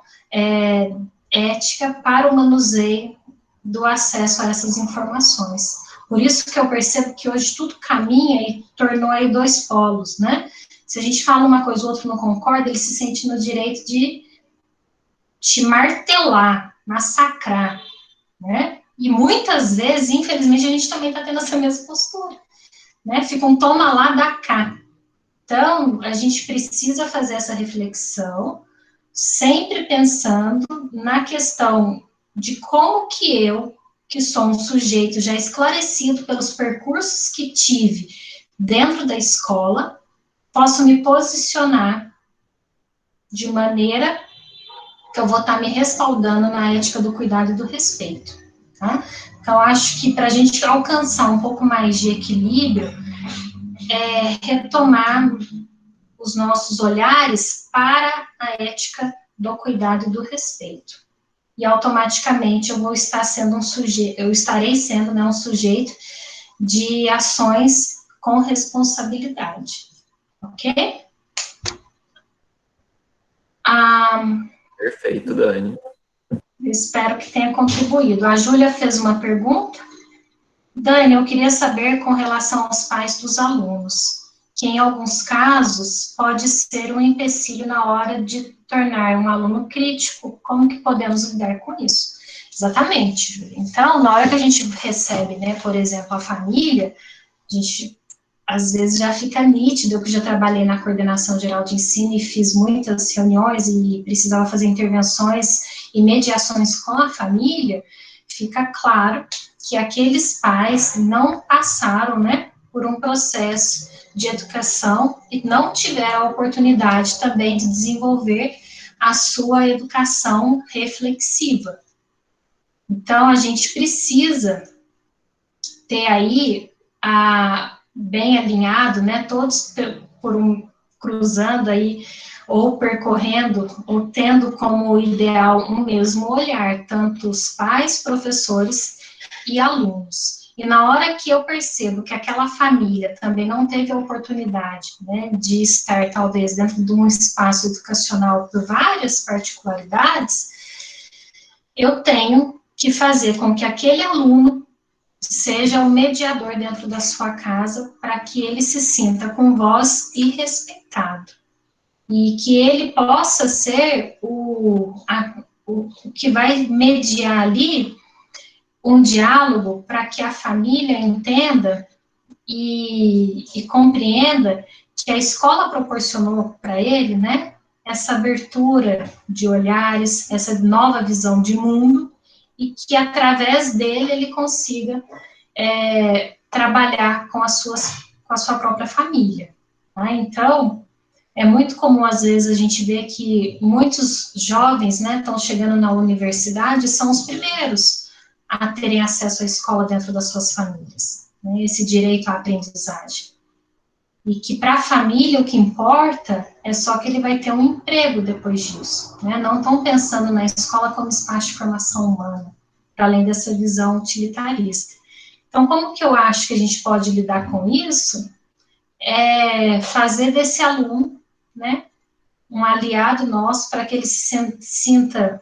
ética para o manuseio do acesso a essas informações. Por isso que eu percebo que hoje tudo caminha e tornou aí dois polos, né? Se a gente fala uma coisa e o outro não concorda, ele se sente no direito de te martelar, massacrar, né? E muitas vezes, infelizmente, a gente também está tendo essa mesma postura, né? Fica um toma lá, dá cá. Então, a gente precisa fazer essa reflexão, sempre pensando na questão de como que eu, que sou um sujeito já esclarecido pelos percursos que tive dentro da escola, posso me posicionar de maneira que eu vou estar me respaldando na ética do cuidado e do respeito, tá? Então, acho que para a gente alcançar um pouco mais de equilíbrio, retomar os nossos olhares para a ética do cuidado e do respeito. E automaticamente eu vou estar sendo eu estarei sendo, né, um sujeito de ações com responsabilidade, ok? Perfeito, Dani. Espero que tenha contribuído. A Júlia fez uma pergunta. Dani, eu queria saber com relação aos pais dos alunos, que em alguns casos pode ser um empecilho na hora de tornar um aluno crítico, como que podemos lidar com isso? Exatamente, Júlia. Então, na hora que a gente recebe, né, por exemplo, a família, a gente às vezes já fica nítido, eu que já trabalhei na coordenação geral de ensino e fiz muitas reuniões e precisava fazer intervenções e mediações com a família, fica claro que aqueles pais não passaram, né, por um processo de educação e não tiveram a oportunidade também de desenvolver a sua educação reflexiva. Então, a gente precisa ter aí bem alinhado, né, todos cruzando aí, ou percorrendo, ou tendo como ideal um mesmo olhar, tanto os pais, professores e alunos. E na hora que eu percebo que aquela família também não teve a oportunidade, né, de estar, talvez, dentro de um espaço educacional por várias particularidades, eu tenho que fazer com que aquele aluno seja o mediador dentro da sua casa para que ele se sinta com voz e respeitado. E que ele possa ser o que vai mediar ali um diálogo para que a família entenda e compreenda que a escola proporcionou para ele, né, essa abertura de olhares, essa nova visão de mundo, e que através dele ele consiga trabalhar com a sua própria família. Tá? Então, é muito comum, às vezes, a gente ver que muitos jovens, né, estão chegando na universidade, são os primeiros a terem acesso à escola dentro das suas famílias, né, esse direito à aprendizagem. E que para a família o que importa é só que ele vai ter um emprego depois disso, né, não estão pensando na escola como espaço de formação humana, para além dessa visão utilitarista. Então, como que eu acho que a gente pode lidar com isso? É fazer desse aluno, né, um aliado nosso para que ele se sinta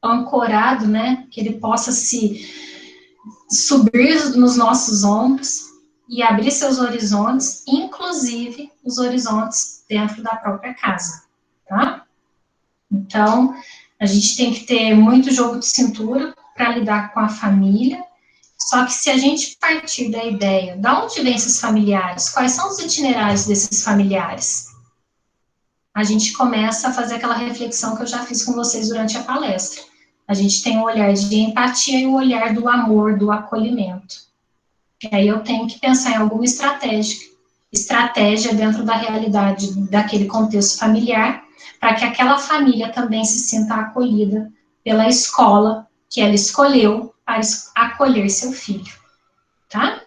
ancorado, né, que ele possa se subir nos nossos ombros e abrir seus horizontes, inclusive os horizontes dentro da própria casa, tá? Então, a gente tem que ter muito jogo de cintura para lidar com a família. Só que se a gente partir da ideia, de onde vêm esses familiares? Quais são os itinerários desses familiares? A gente começa a fazer aquela reflexão que eu já fiz com vocês durante a palestra. A gente tem o olhar de empatia e o olhar do amor, do acolhimento. E aí eu tenho que pensar em alguma estratégia dentro da realidade daquele contexto familiar, para que aquela família também se sinta acolhida pela escola que ela escolheu para acolher seu filho, tá?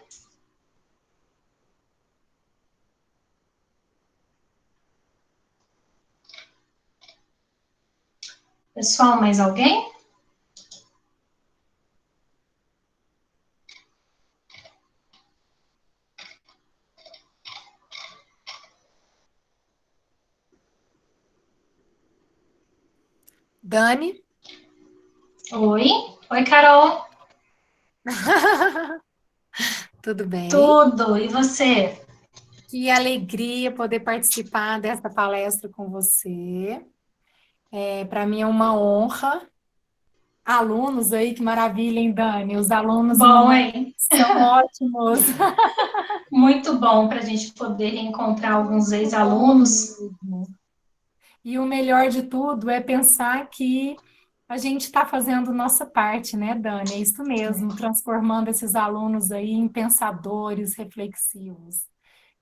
Pessoal, mais alguém? Dani? Oi? Oi, Carol. Tudo bem? Tudo. E você? Que alegria poder participar dessa palestra com você. Para mim é uma honra. Alunos aí, que maravilha, hein, Dani? Os alunos Bom, hein? são ótimos. Muito bom para a gente poder reencontrar alguns ex-alunos. E o melhor de tudo é pensar que a gente está fazendo nossa parte, né, Dani? É isso mesmo, transformando esses alunos aí em pensadores reflexivos.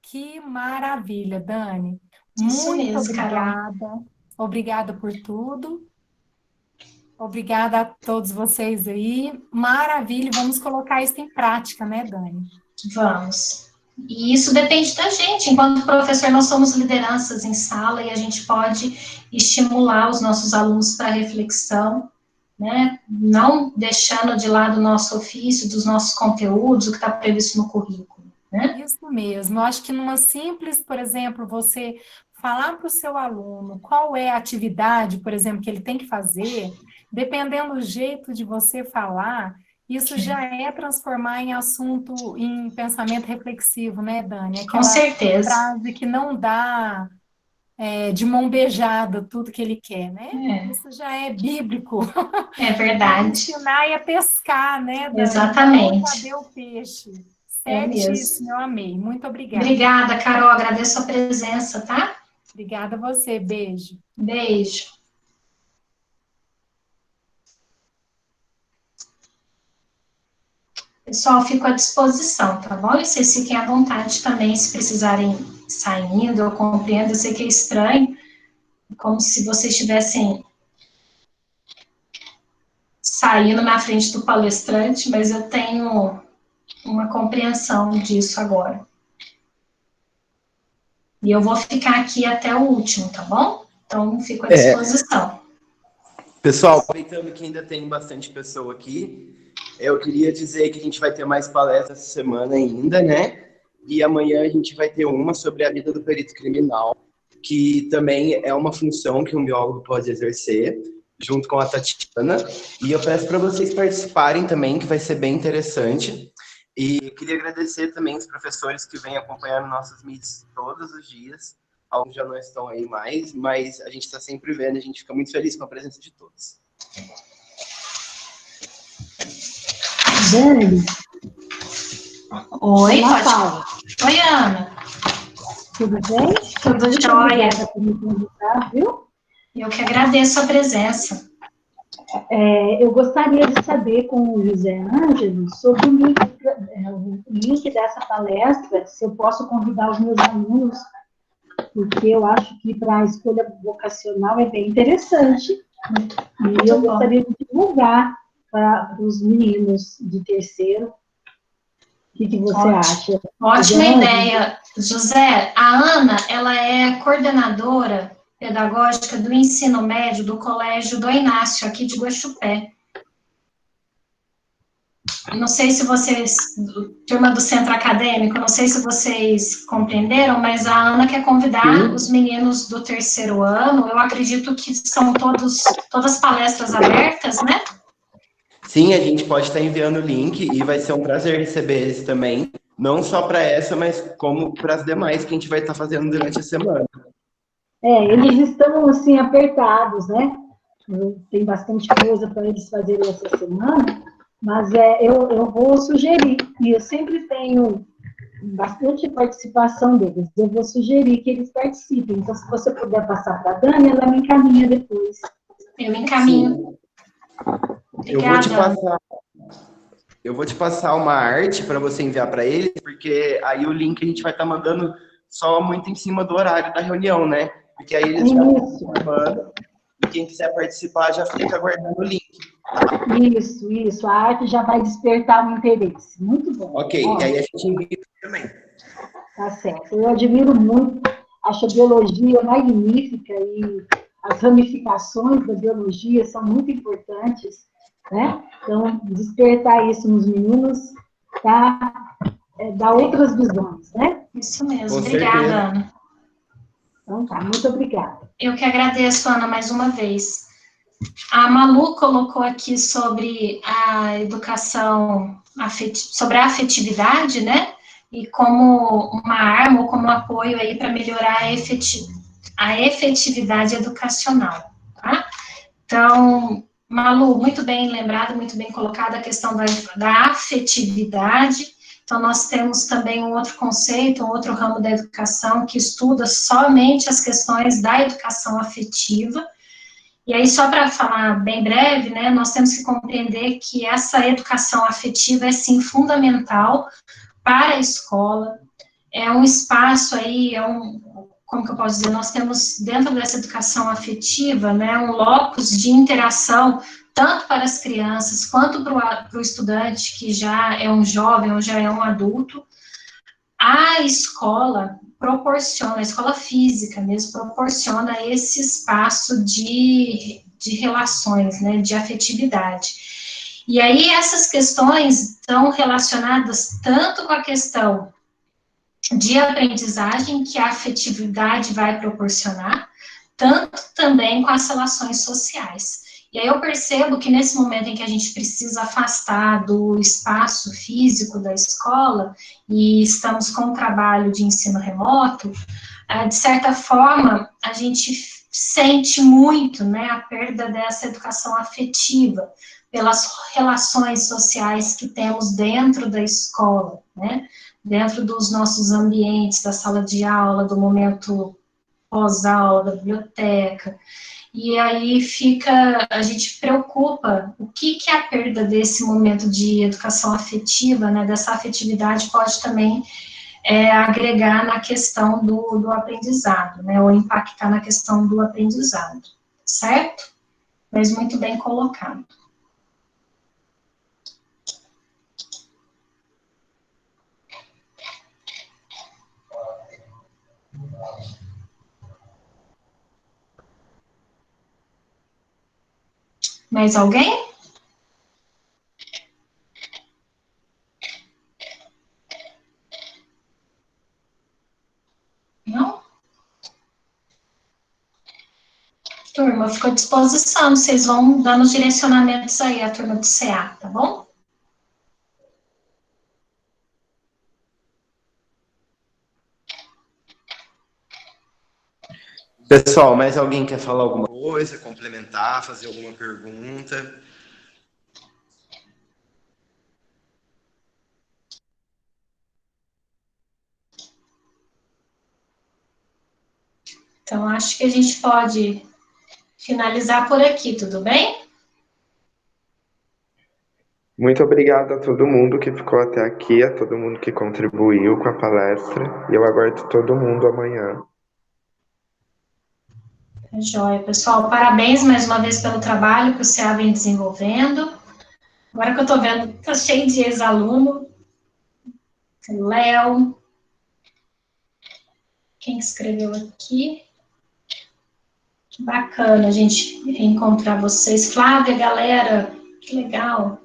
Que maravilha, Dani. Isso Muito mesmo, Carol. obrigada. Obrigada por tudo. Obrigada a todos vocês aí. Maravilha. Vamos colocar isso em prática, né, Dani? Vamos. E isso depende da gente. Enquanto professor, nós somos lideranças em sala e a gente pode estimular os nossos alunos para reflexão, né? Não deixando de lado o nosso ofício, dos nossos conteúdos, o que está previsto no currículo, né? Isso mesmo. Eu acho que numa simples, por exemplo, você falar para o seu aluno qual é a atividade, por exemplo, que ele tem que fazer, dependendo do jeito de você falar, isso já é transformar em assunto, em pensamento reflexivo, né, Dani? Com certeza. Frase que não dá de mão beijada tudo que ele quer, né? Isso já é bíblico. É verdade. Ensinar e a pescar, né, Dani? Exatamente. Não saber o peixe. É Certíssimo, mesmo. eu amei. Muito obrigada. Obrigada, Carol. Agradeço a presença, tá? Obrigada a você. Beijo. Beijo. Pessoal, fico à disposição, tá bom? E vocês fiquem à vontade também, se precisarem saindo, eu compreendo, eu sei que é estranho, como se vocês estivessem saindo na frente do palestrante, mas eu tenho uma compreensão disso agora. E eu vou ficar aqui até o último, tá bom? Então, fico à disposição. Pessoal, aproveitando que ainda tem bastante pessoa aqui, eu queria dizer que a gente vai ter mais palestras essa semana ainda, né? E amanhã a gente vai ter uma sobre a vida do perito criminal, que também é uma função que um biólogo pode exercer, junto com a Tatiana. E eu peço para vocês participarem também, que vai ser bem interessante. E eu queria agradecer também os professores que vêm acompanhando nossos meets todos os dias. Alguns já não estão aí mais, mas a gente está sempre vendo, a gente fica muito feliz com a presença de todos. Dani? Oi, Olá, pode. Paula. Oi, Ana. Tudo bem? Tudo jóia. Por me convidar, viu? Eu que agradeço a presença. Eu gostaria de saber com o José Ângelo sobre o link dessa palestra, se eu posso convidar os meus alunos, porque eu acho que para a escolha vocacional é bem interessante. E eu gostaria de divulgar para os meninos de terceiro. O que você acha? Ótima ideia. José, a Ana, ela é coordenadora pedagógica do ensino médio do Colégio do Inácio, aqui de Guaxupé. Não sei se vocês, turma do Centro Acadêmico, não sei se vocês compreenderam, mas a Ana quer convidar os meninos do terceiro ano. Eu acredito que são todas palestras abertas, né? Sim, a gente pode estar enviando o link e vai ser um prazer receber eles também. Não só para essa, mas como para as demais que a gente vai estar fazendo durante a semana. Eles estão, assim, apertados, né? Tem bastante coisa para eles fazerem essa semana, mas eu vou sugerir, e eu sempre tenho bastante participação deles, eu vou sugerir que eles participem. Então, se você puder passar para a Dani, ela me encaminha depois. Eu encaminho. Eu vou te passar uma arte para você enviar para eles, porque aí o link a gente vai estar mandando só muito em cima do horário da reunião, né? Porque aí eles já estão mandando, e quem quiser participar já fica aguardando o link. Isso. A arte já vai despertar o interesse. Muito bom. Ok, e aí a gente envia também. Tá certo. Eu admiro muito, acho a biologia magnífica e as ramificações da biologia são muito importantes, né? Então, despertar isso nos meninos dá outras visões, né? Isso mesmo. Com Obrigada, certeza. Ana. Então tá, muito obrigada. Eu que agradeço, Ana, mais uma vez. A Malu colocou aqui sobre a educação, sobre a afetividade, né? E como uma arma ou como apoio aí para melhorar a efetividade educacional, tá? Então, Malu, muito bem lembrada, muito bem colocada a questão da afetividade. Então, nós temos também um outro conceito, um outro ramo da educação que estuda somente as questões da educação afetiva. E aí, só para falar bem breve, né, nós temos que compreender que essa educação afetiva é, sim, fundamental para a escola, é um espaço aí, como que eu posso dizer, nós temos dentro dessa educação afetiva, né, um locus de interação, tanto para as crianças, quanto para o estudante que já é um jovem ou já é um adulto. A escola proporciona, a escola física mesmo, proporciona esse espaço de relações, né, de afetividade. E aí essas questões estão relacionadas tanto com a questão de aprendizagem que a afetividade vai proporcionar, tanto também com as relações sociais. E aí eu percebo que nesse momento em que a gente precisa afastar do espaço físico da escola, e estamos com o trabalho de ensino remoto, de certa forma, a gente sente muito, né, a perda dessa educação afetiva, pelas relações sociais que temos dentro da escola, né, dentro dos nossos ambientes, da sala de aula, do momento pós-aula, da biblioteca, e aí a gente preocupa o que é a perda desse momento de educação afetiva, né, dessa afetividade pode também agregar na questão do aprendizado, né, ou impactar na questão do aprendizado, certo? Mas muito bem colocado. Mais alguém? Não? Turma, ficou à disposição, vocês vão dando os direcionamentos aí, a turma do CA, tá bom? Pessoal, mais alguém quer falar alguma coisa, complementar, fazer alguma pergunta? Então, acho que a gente pode finalizar por aqui, tudo bem? Muito obrigado a todo mundo que ficou até aqui, a todo mundo que contribuiu com a palestra, e eu aguardo todo mundo amanhã. Tá joia, pessoal. Parabéns mais uma vez pelo trabalho que o CA vem desenvolvendo. Agora que eu tô vendo, tá cheio de ex-aluno. Léo. Quem escreveu aqui? Que bacana a gente reencontrar vocês. Flávia, galera, que legal.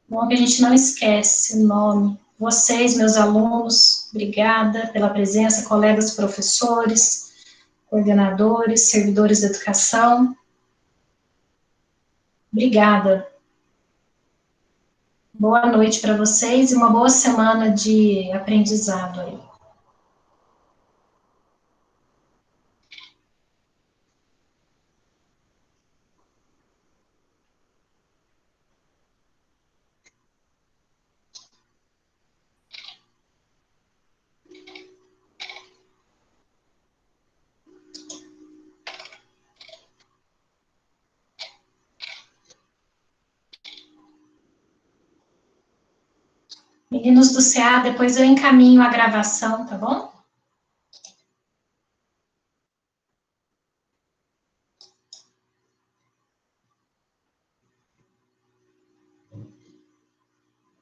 Bom que a gente não esquece o nome. Vocês, meus alunos, obrigada pela presença, colegas professores, coordenadores, servidores da educação. Obrigada. Boa noite para vocês e uma boa semana de aprendizado aí. Meninos do CA, depois eu encaminho a gravação, tá bom?